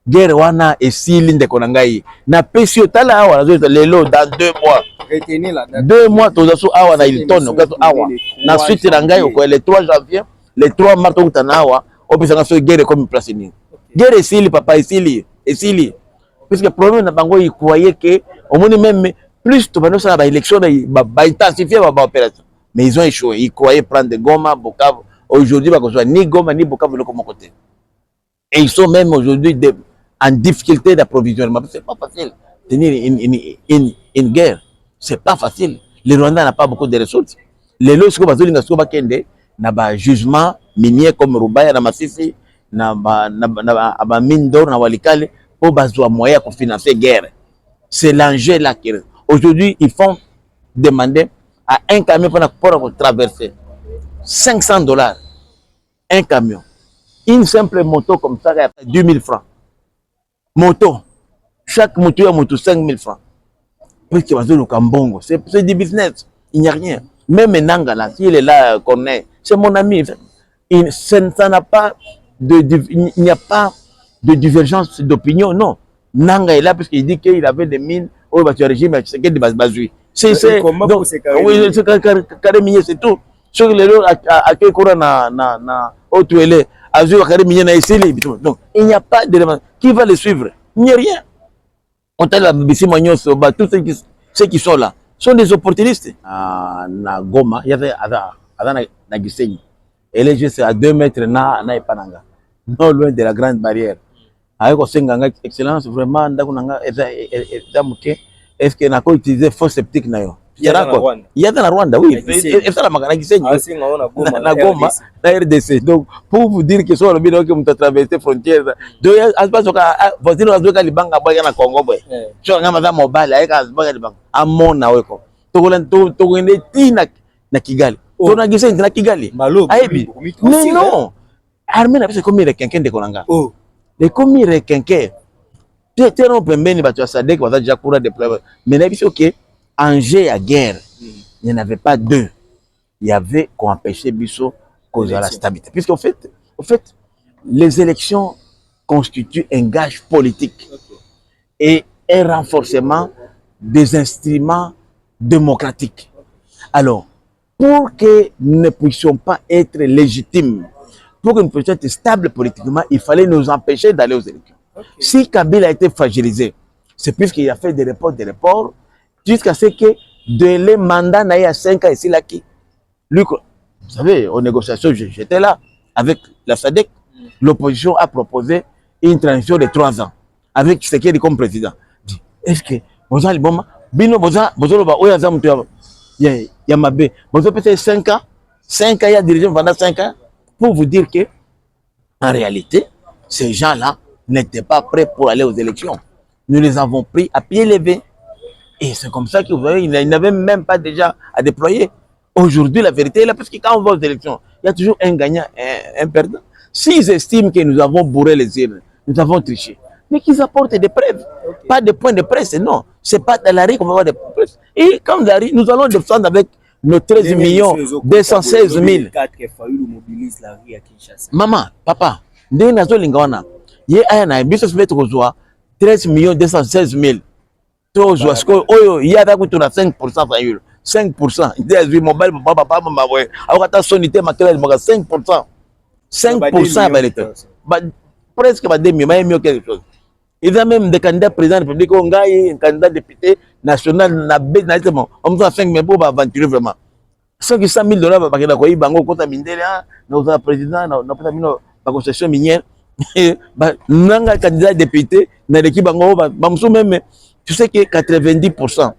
guerre wana et si l'inde konangai na pesio tala awa lelo dans 2 mois. Retenez la date. 2 mois tozasu awa na il tonne awa na suite rangai ko le 3 janvier, le 3 mars tokutana awa obisanga so guerre comme place ni. Guerre ici papa ici puisque problème na bango il croyait que au moins même plus tu vas ça ba élection ba intensifier ba opération. Mais ils ont échoué. Ils croyaient prendre Goma, Bukavu. Aujourd'hui ba ko ni Goma ni Bukavu le comme côté. Et ils sont même aujourd'hui en difficulté d'approvisionnement. C'est pas facile tenir une guerre. C'est pas facile. Le Rwanda n'a pas beaucoup de ressources. Les lois sont basées sur le jugement minier comme Rubaya, na Masisi, na mine d'or, na Walikale, pour baser moyen pour financer la guerre. C'est l'enjeu là qui est. Aujourd'hui, ils font demander à un camion pour traverser $500. Un camion. Une simple moto comme ça, 10 000 francs. Moto. Chaque moto a moto 5 000 francs. C'est du business. Il n'y a rien. Même Nanga, là, s'il est là, c'est mon ami. Il n'y a pas de divergence d'opinion, non. Nanga est là parce qu'il dit qu'il avait des mines au régime, c'est c'est tout. Sur les lots, à quel courant donc, il n'y a pas d'élément. Qui va les suivre? Il n'y a rien. On t'a la BBC Magnon, tous ceux qui sont là sont des opportunistes. Na Goma, il y avait na Gisenyi. Et les gens, c'est à 2 mètres, na Epananga. Non loin de la grande barrière. Avec Osenganga, excellence, vraiment, est-ce que n'a pas utilisé faux sceptique? Il y a dans la Rwanda, oui. Et ça, la magana qui saigne. Na Goma, na RDC. Donc, pour vous dire que sur le bidon que vous avez traversé les frontières, donc, à ce moment-là, vous dites que les banques à Congo, sur un madame mobile, avec un banque de banque, à mon aweko. Tu na Kigali. Tu na Gisenyi na Kigali. Mais non. Armée n'a pas commis les quinquens de Konanga. Les commis les quinquens. Tu es un peu bien, tu as sadé que vous avez déjà couru des preuves. Mais il y a ok. Angers à guerre, il n'y en avait pas 2. Il y avait qu'on empêchait Bissot cause de la stabilité. Puisqu'en fait, les élections constituent un gage politique et un renforcement des instruments démocratiques. Alors, pour que nous ne puissions pas être légitimes, pour que nous puissions être stables politiquement, il fallait nous empêcher d'aller aux élections. Si Kabila a été fragilisé, c'est puisqu'il a fait des reports, jusqu'à ce que de les mandats n'aient à 5 ans ici là qui. Lui, vous savez, aux négociations, j'étais là avec la SADC. L'opposition a proposé une transition de 3 ans avec ce qui est comme président. Est-ce que vous avez le moment? Bino, vous avez il y a ma bé. Vous avez peut-être 5 ans. 5 ans, il y a dirigé pendant 5 ans. Pour vous dire que, en réalité, ces gens-là n'étaient pas prêts pour aller aux élections. Nous les avons pris à pied levé. Et c'est comme ça que vous voyez, il n'avait même pas déjà à déployer. Aujourd'hui, la vérité est là, parce que quand on va aux élections, il y a toujours un gagnant et un perdant. S'ils estiment que nous avons bourré les urnes, nous avons triché, mais qu'ils apportent des preuves, pas des points de presse, non. Ce n'est pas dans la rue qu'on va avoir des points de presse. Et comme la rue, nous allons défendre avec nos 13 millions 216 000. Maman, papa, dès que nous avons l'ingwana, il y a un business 13 millions 216 000. Il y a 5%. 5%. Il mobile, 5%. 5%. Presque 2 millions quelque chose. Il y a même des candidats présidents de la République, un candidat député national, on a 5 millions pour aventurer vraiment. 100 000 $, parce que il bango kota mindela, notre président, notre concession minière, nanga candidat député, na l'équipe bango, bamsou même, tu sais que 90%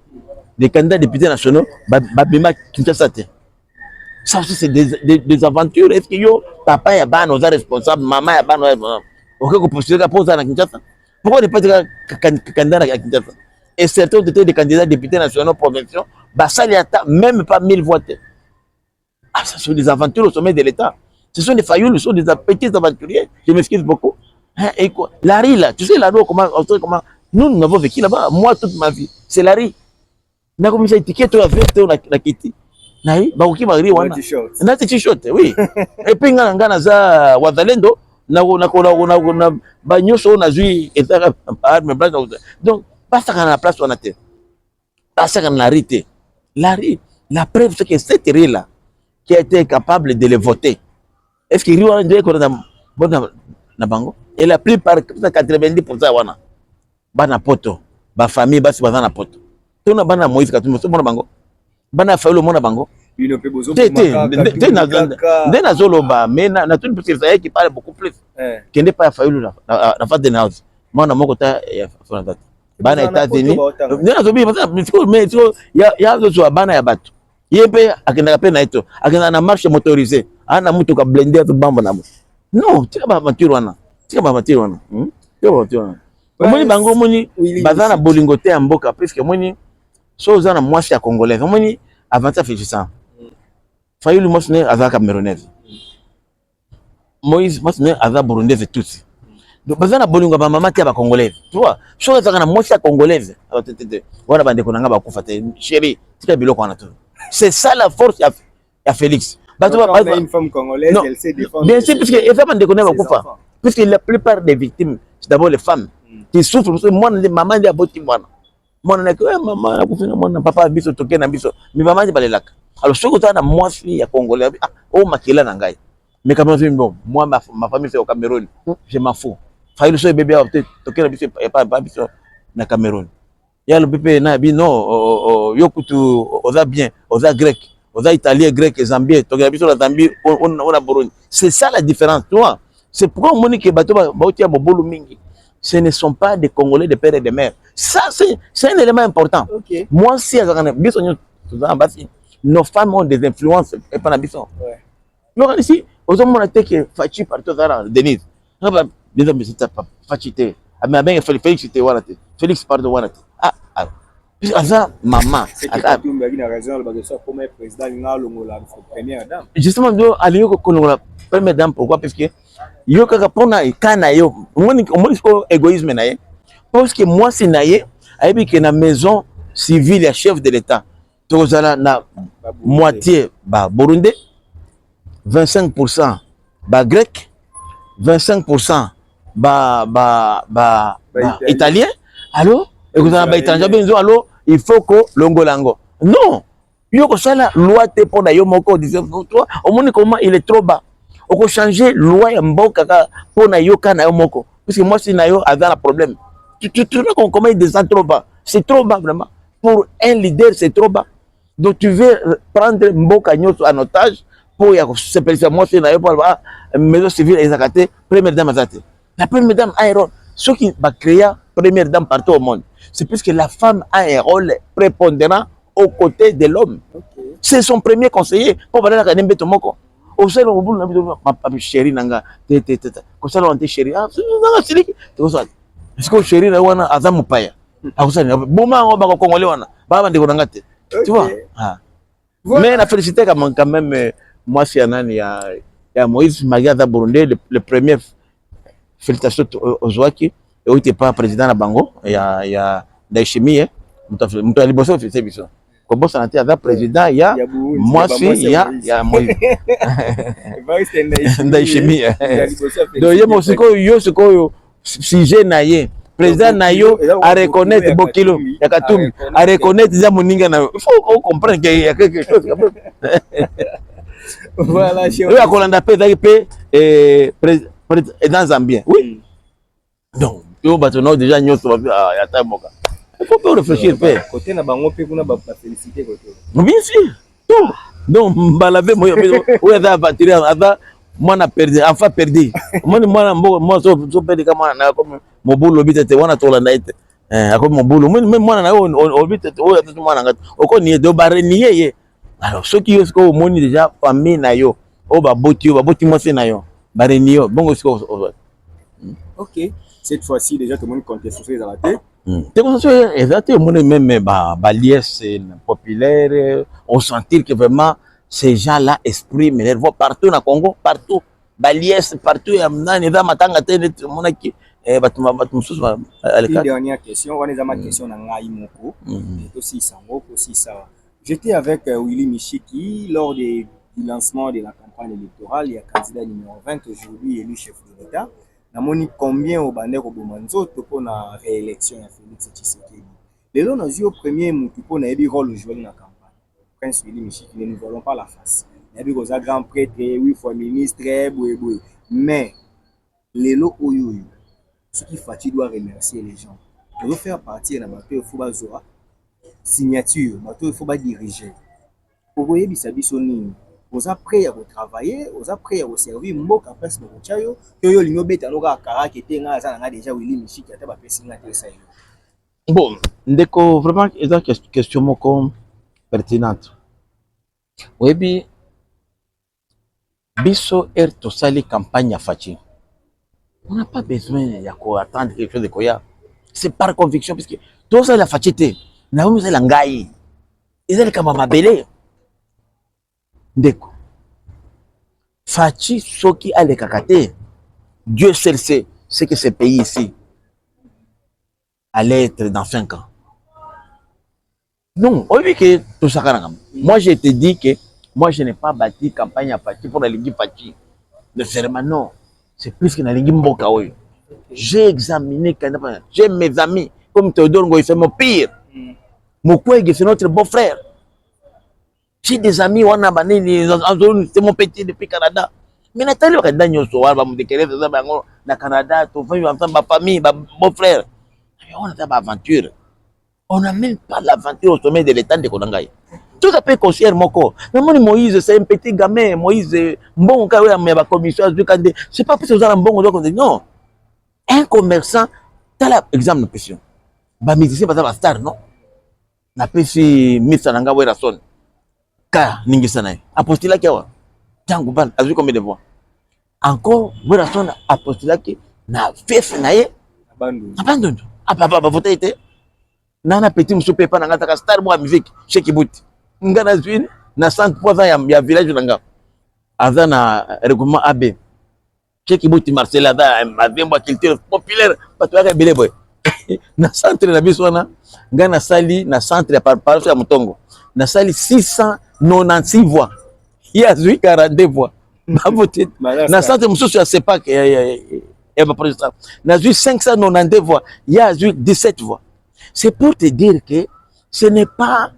des candidats députés nationaux, babima Kinshasa. Ça aussi, c'est des aventures. Est-ce que yo, papa ya bana oza responsable, maman ya bana oza responsable? Ok, qu'on postule pour ça à Kinshasa. Pourquoi ne pas dire candidat à Kinshasa? Et certains ont été des candidats députés nationaux, provinciaux, bah ça n'y a même pas 1000 voix. Ah, ce sont des aventures au sommet de l'État. Ce sont des faillots, ce sont des petits aventuriers. Je m'excuse beaucoup. Hein, et quoi? Larry, là, tu sais, Larry, comment nous n'avons vécu là-bas, moi, toute ma vie. C'est Larry. Na comme ça, étiquette, on a quitté. Naï, bah, ok, Marie, on a t-shirt, oui. Et puis, on a Wazalendo, on a Bagnos, on a joué, donc, pas ça qu'on a la place, on a été. Pas ça qu'on a arrêté. Larry, la preuve, c'est que cette Larry-là, qui a été capable de les voter, est-ce qu'il y a un bango? Et la plupart, 90%, wana, bana poto, ba famille, basi bazana poto. Tuna bana Moïse Katumbi, so mona bango. Bana faulu mona bango. Bino pe bozo nde nazoloba, mais na tuni parce que ça qui parle beaucoup plus. Kende pa faulu na fa de house. Mona moko ta ya fona date. Bana États-Unis. Nde nazobi mais ya zo bana ya bato. Yebe akenda pe na ito. Akenda na marche motorisée. Ana mutu ka blender to bamba na mo. Non, tika ba voiture wana. Tika ba voiture wana. Tika ba voiture wana. Omoni bango moni bazana bolingo te ya mboka parce que moni so zana mwasi ya congolais. Omoni avant affichissant. Fayulu mwasi aza camerounaise. Moïse mwasi aza burundaise tutsi. Donc bazana bolingo ba mama te ba congolaise. Tu vois, so zana na mwasi ya congolaise. Wana bande konanga ba kufa te. Chérie, tika biloko wana tu. C'est ça la force ya Félix. Une femme congolaise, non, elle sait défendre. Bien sûr, puisque puisque la plupart des victimes, c'est d'abord les femmes qui souffrent. Parce que moi, maman dit à Boti, moi, maman, papa, biso, toké, na biso. Mais maman dit pas les lacs. Alors, ce que tu as, moi, je suis congolais. Oh, makila nangai. Mais quand même, bon, moi, ma famille, c'est au Cameroun. Je m'en fous. Faille le bébé, toké, na biso, et pas biso, na Cameroun. Il y a le bébé, na bi, non, yokutu, osa bien, osa grec. Aux Italiens, Grecs, Zambiens, la Zambie, on a Burundi. C'est ça la différence, tu vois. C'est pourquoi on dit que ce ne sont pas des Congolais de père et de mère. Ça, c'est un élément important. Okay. Moi, si nos femmes ont des influences et pas d'ambition. Donc ici, aux hommes, on a été que Fachi partout dans Denise. Fachi, mais Félix, Félix, pardon, ah. Maman. Justement, la première dame, pourquoi? Parce que yo kaka pona ikana yo. Moi égoïsme na ye. Parce que moi c'est na ye, ayebi que na maison civile ya chef de l'État. Tozala na moitié ba burundais, 25% ba grec, 25% ba italien. Alors alors, il faut que l'ongolango. Non, il faut que la loi te pour d'ailleurs moko toi. Au moins comment il est trop bas. On peut changer loi ya mboka pour na yo kana yo moko. Parce que moi si na yo avait un problème. Tu vois comment il descend trop bas. C'est trop bas vraiment. Pour un leader c'est trop bas. Donc tu veux prendre mboka nyoso en otage pour ya se penser moi si na yo pour maison civile ezakate première dame azate. La première dame a un rôle. Ce qui va créer première dame partout au monde. C'est parce que la femme a un rôle prépondérant aux côtés de l'homme. Okay. C'est son premier conseiller. Pour parler de la Tomoko. Au sein de ma chérie, nanga, comme ça, on dit chérie. Ah, c'est est-ce que chérie, là, on a Azam Paya. Ah, vous savez, bon, on va congolais, on a tu vois. Mais la félicité, quand même, moi, c'est un il y a Moïse Magaza Burundi, le premier. Félicitations aux Ouaki. Et où tu n'es pas président de Bango, il y a Daishimi, tu as liboso fait ça. Comme ça, tu es président, il y a moi aussi, il y a Moïse. Daishimi. Donc, il y a aussi que si j'ai naïe, président naïo à reconnaître Bokilo, il y a Katoum, à reconnaître Zamoninga. Il faut comprendre qu'il y a quelque chose. Voilà, chez vous. On a fait et dans Zambien, oui. Donc, déjà il faut pas réfléchir. Côté na bango pe kuna ba féliciter côté. Bien sûr. Donc, balavé moi a battu moi na perdu, enfin perdu. Moi so perdu comme mon boulot bitete wana to la night. Comme mon boulot même moi na obitete o ya tout moi na ngato. Oko ni do bare nié. Alors ceux qui ont moni déjà famille na yo o ba boti moi c'est na yo ba renio bongo siko. Ok, cette fois-ci déjà tout le monde conteste les arrêtés. C'est comme ça exactement même ba liesse populaire on sentir que vraiment ces gens-là expriment leur voix partout na Congo partout ba liesse partout ya nani za matanga tene mona ki batu mususu Une dernière question, on est à ma question na ngai moko. Aussi sango aussi ça. J'étais avec Willy Michiki lors du lancement de la campagne électorale, il y a candidat numéro 20 aujourd'hui élu chef de l'État. Namoni combien au bandeko bomanzo pour la réélection de Félix Tshisekedi. Les gens ont eu au premier moutou pour na ebi rôle joué dans la campagne. Prince Willy Michiki, ne nous voyons pas la face. Il y a eu des grand prêtre, oui, fois ministre, boui. Mais les lots oyoyo, ce qui fatigue doit remercier les gens. On veut faire partie d'un bateau, il faut pas zoa signature, bateau, il faut pas diriger. Pour voyer bisabiso nini. Vous êtes prêts à travailler, vous êtes prêts à vous servir, mboka presse de Rochayo, que yo lino beta loka kara qui était nga za nga déjà Willy Michiki ata ba pesi nga tesa yo. Bon, ndeko vraiment eza question moko pertinente. Webi biso tosali campagne ya fachi. On n'a pas besoin d'attendre quelque chose de koya. C'est par conviction parce que tout ça la fachité. Na omu la ngai. Ezali kama mabele. Ndeko. Fachi soki ale kakate. Dieu seul sait ce que ce pays ici allait être dans 5 ans. Non, on dit que tout ça. Moi, je te dis que moi, je n'ai pas bâti campagne à Fachi pour la Ligue Fachi. Nécessairement, non. C'est plus que la Ligue Mboka. J'ai examiné, j'ai mes amis, comme Théodore Ngoï, c'est mon pire. Mukwege, c'est notre beau-frère. J'ai des amis, c'est mon petit depuis Canada. Mais Nathalie, on a Canada, ma famille, ma beau-frère. On a une aventure. On n'a même pas l'aventure au sommet de l'État de Konangaï. Tout à fait conscient, Moko. Mais Moïse, c'est un petit gamin. Moïse, bon, quand il y a commission, c'est pas parce que vous avez un bon, non. Un commerçant, tu as l'exemple de question. Bah, musicien, pas star, non? Na pesi Missa Nanga Werason. Ka, Ningisanaï. Apostolat Kiawa. Django Ban, a vu combien de voix? Encore, Werason, apostolat qui n'a fait naïe. Abandonne. Ah, papa, voté été. Nana petit monsieur pepa nanga taka star moi musique chez Kibuti. Ngana zwin na 100% ya village nanga. Aza na regroupement AB. Chez Kibuti Marcel Ada mavembo culture populaire patu ya belé boy. Na centre na biso na ngana sali na centre ya par ya Mutongo. Na sali 696 voix. Il y a 42 voix. Ma voté na centre mususu ya Sepak ya président. Na 592 voix. Il y a 17 voix. C'est pour te dire que ce n'est pas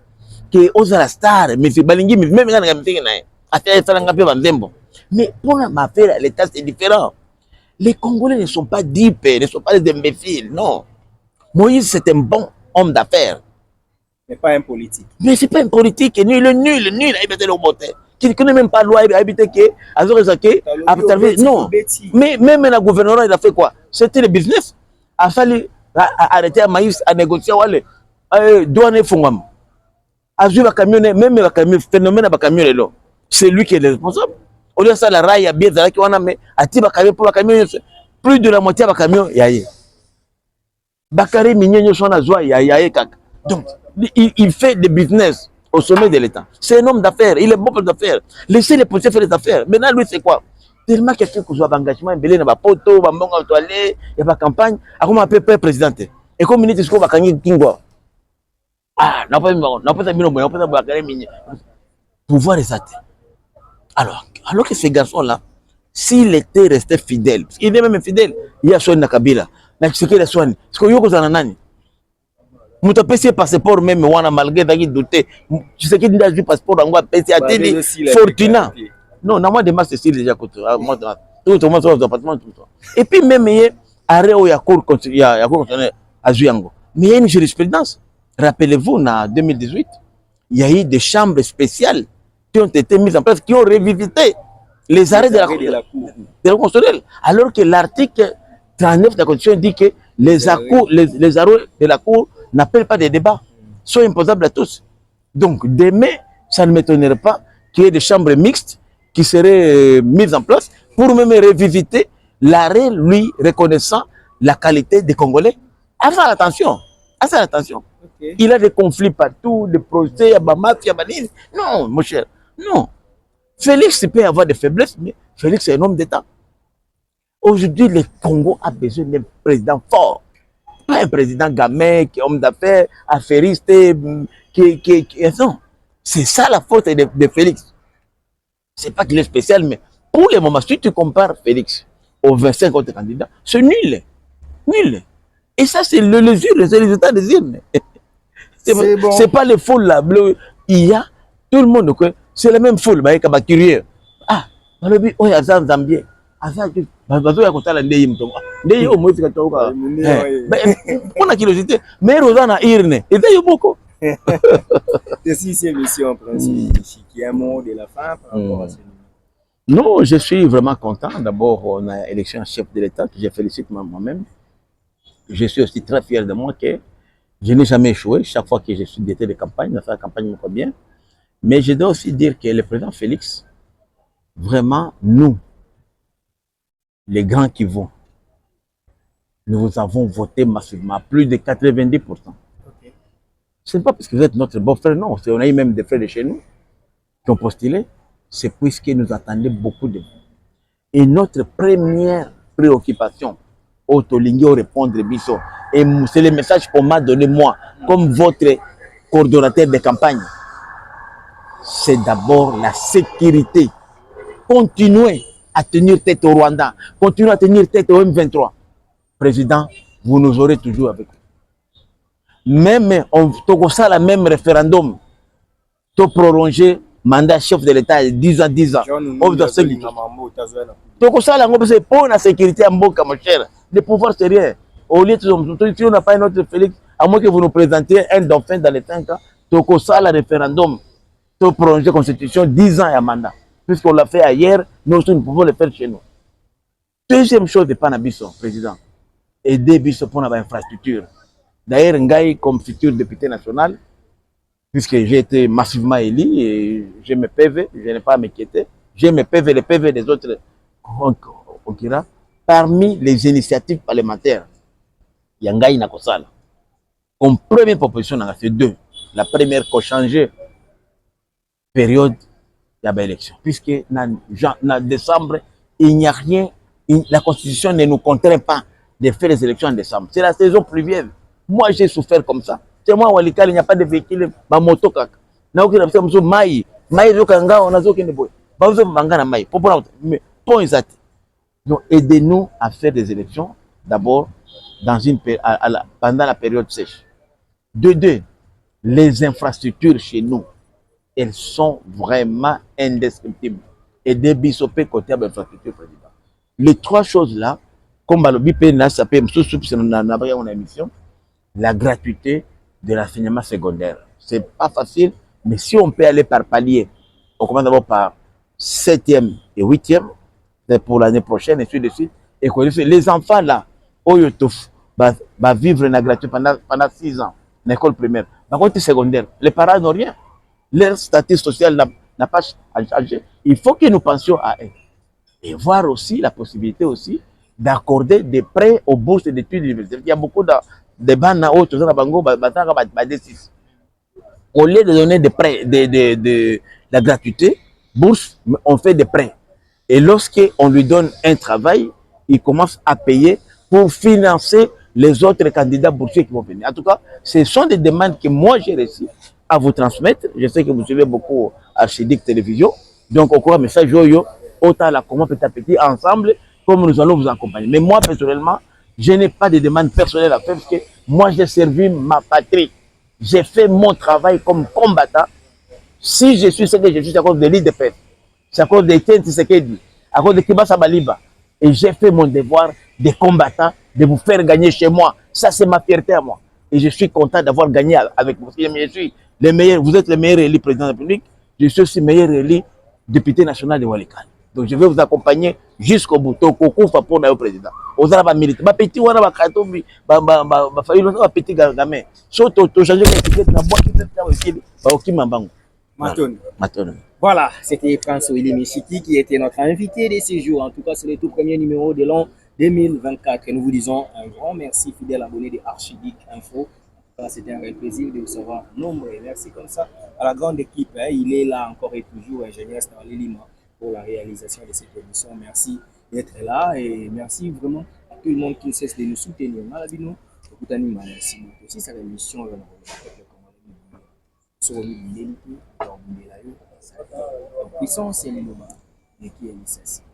que Oza star, mais c'est Balingi, même quand mais pour ma faire l'État, c'est différent. Les Congolais ne sont pas dupes, ne sont pas des imbéciles, non. Moïse, c'est un bon homme d'affaires. Mais pas un politique. Mais c'est pas un politique, nul, il habite le beauté. Qui ne connaît même pas la loi, il habite que, non. Mais même le gouvernement, il a fait quoi? C'était le business. Il fallait arrêter à Maïs à négocier douane fungam azui ba camion même ba camion phénomène ba camion lelo c'est lui qui est responsable au lieu ça la rail bien ça qui wana mais ati ba camion pour ba camion plus de la moitié ba camion yaye Bakary Minyenyo sona zwa yaye kaka donc il fait des business au sommet de l'État. C'est un homme d'affaires, il est bon d'affaires. Laissez les policiers faire des affaires. Maintenant lui c'est quoi? Tellement quelqu'un qui a un engagement, il y a un poteau, il y a une campagne, il y a un président. Et comme ministre, il y a un Kingwa. Ah, n'a pas pouvoir exact. Alors que ce garçon-là, s'il était resté fidèle, parce qu'il est même fidèle, il y a Sonia Kabila, mais ce qu'il a soigné, ce qu'il y a un nani. Muta pesi passeport même wana malgré d'ailleurs douter. Tu sais qu'il n'a pas passeport en pesi a télé Fortuna. Non, na moi de masse c'est déjà côté moi tout le monde sur appartement tout ça. Et puis même il arrêt au Yakour constitutionnel à Zuyango. Mais il y a une jurisprudence. Rappelez-vous en 2018, il y a eu des chambres spéciales qui ont été mises en place qui ont revisité les arrêts de la Cour constitutionnelle alors que l'article 39 de la Constitution dit que les arrêts de la Cour n'appellent pas des débats, sont imposables à tous. Donc, demain, ça ne m'étonnerait pas qu'il y ait des chambres mixtes qui seraient mises en place pour même revisiter l'arrêt, lui, reconnaissant la qualité des Congolais. À faire attention. À faire attention. Okay. Il a des conflits partout, des procès, à mafia, non, mon cher, non. Félix peut avoir des faiblesses, mais Félix est un homme d'État. Aujourd'hui, le Congo a besoin d'un président fort. Pas un président gamin, qui est homme d'affaires, affairiste, non. C'est ça la faute de Félix. C'est pas qu'il est spécial, mais pour le moment, si tu compares Félix aux 25 autres candidats, c'est nul. Nul. Et ça, c'est le résultat des urnes. C'est pas les foules là. Il y a tout le monde. C'est la même foule. Curieux. Ah, oh, il y a ça, Zambien. Ah, ça, bazo ya kotala ndeye mtongo ndeye yo mwezi katoka on a curiosité mais rozana irne et ça yo boko c'est ici émission principe qui est un mot de la fin par rapport à ce non, je suis vraiment content. D'abord, on a élection chef de l'État que je félicite moi-même. Je suis aussi très fier de moi que je n'ai jamais échoué chaque fois que je suis d'été de campagne, dans la campagne me bien. Mais je dois aussi dire que le président Félix, vraiment, nous, les grands qui vont, nous avons voté massivement, plus de 90%. Okay. Ce n'est pas parce que vous êtes notre beau-frère, non. On a eu même des frères de chez nous qui ont postulé. C'est puisque nous attendions beaucoup de vous. Et notre première préoccupation, Autolingio répondre Bisso, et c'est le message qu'on m'a donné moi, comme votre coordonnateur de campagne, c'est d'abord la sécurité. Continuez à tenir tête au Rwanda, continuez à tenir tête au M23. Président, vous nous aurez toujours avec vous. Même, on a le même référendum, pour prolonger mandat chef de l'État de 10 ans, 10 ans. On doit se dire. Donc, ça, c'est pour la sécurité en Boka, mon cher. Le pouvoir, c'est rien. Au lieu de si on n'a pas un autre Félix, à moins que vous nous présentiez un dauphin dans les 5 ans, donc ça, le référendum, pour prolonger la Constitution, 10 ans à mandat. Puisqu'on l'a fait ailleurs, nous aussi, nous pouvons le faire chez nous. Deuxième chose de Panabiso, président, aider Biso pour l'infrastructure. D'ailleurs, Ngaï, comme futur député national, puisque j'ai été massivement élu et j'ai mes PV, je n'ai pas à m'inquiéter. J'ai mes PV, les PV des autres Okira. Parmi les initiatives parlementaires, il y a Ngaï Nakosala. Comme première proposition, on a fait 2. La première, qu'on changeait période de l'élection. Puisque en décembre, il n'y a rien, la Constitution ne nous contraint pas de faire les élections en décembre. C'est la saison pluvieuse. Moi, j'ai souffert comme ça. C'est moi, Walikal, il n'y a pas de véhicule, ma moto, kaka. Na aucun absence, maï, zokanga, on a aucun boy. Baouzo mangana maï. Mais, pour les athées. Donc, aidez-nous à faire des élections, d'abord, pendant la période sèche. De 2, les infrastructures chez nous, elles sont vraiment indescriptibles. Aider Bissopé côté de l'infrastructure, président. Les 3 choses-là, comme le BPNA, ça peut me émission, la gratuité de l'enseignement secondaire. C'est pas facile, mais si on peut aller par palier, on commence d'abord par 7e et 8e, pour l'année prochaine, et ainsi de suite. Et les enfants là, va vivre la gratuité pendant 6 ans, l'école primaire. Par contre, secondaire, les parents n'ont rien. Leur statut social n'a pas changé. Il faut que nous pensions à eux. Et voir aussi la possibilité aussi d'accorder des prêts aux bourses d'études universitaires. Il y a beaucoup de banques à haute, au lieu de donner des prêts, de la gratuité, bourse, on fait des prêts. Et lorsqu'on lui donne un travail, il commence à payer pour financer les autres candidats boursiers qui vont venir. En tout cas, ce sont des demandes que moi j'ai réussi à vous transmettre. Je sais que vous suivez beaucoup Archidic Télévision. Donc, au cours un message, autant la comment petit à petit, ensemble, comme nous allons vous accompagner. Mais moi, personnellement, je n'ai pas de demande personnelle à faire parce que moi, j'ai servi ma patrie. J'ai fait mon travail comme combattant. Si je suis ce que je suis, c'est à cause de l'IDPF. C'est à cause de Etienne Tshisekedi, à cause de Kibasa Baliba. Et j'ai fait mon devoir de combattant, de vous faire gagner chez moi. Ça, c'est ma fierté à moi. Et je suis content d'avoir gagné avec vous. Je suis le meilleur, vous êtes le meilleur élu président de la République. Je suis aussi le meilleur élu député national de Walikale. Donc, je vais vous accompagner jusqu'au bout. Tokufa pour le président. Vous avez un militaire. Petit, on a un katombi, petit gamin. Surtout, changer l'étiquette, na boîte qui fait aussi, ok, mambango. Matone. Matone. Voilà, c'était Prince Willy Michiki qui était notre invité de ce jour. En tout cas, c'est le tout premier numéro de l'an 2024. Et nous vous disons un grand merci, fidèle abonné de Archigeek Info. C'était un réel plaisir de vous savoir nombreux. Merci comme ça à la grande équipe. Hein. Il est là encore et toujours, ingénieur Starley Lima, pour la réalisation de cette émission. Merci d'être là et merci vraiment à tout le monde qui ne cesse de nous soutenir. Malabino, merci beaucoup. Si c'est l'émission, puissance et le moment, mais qui est nécessaire.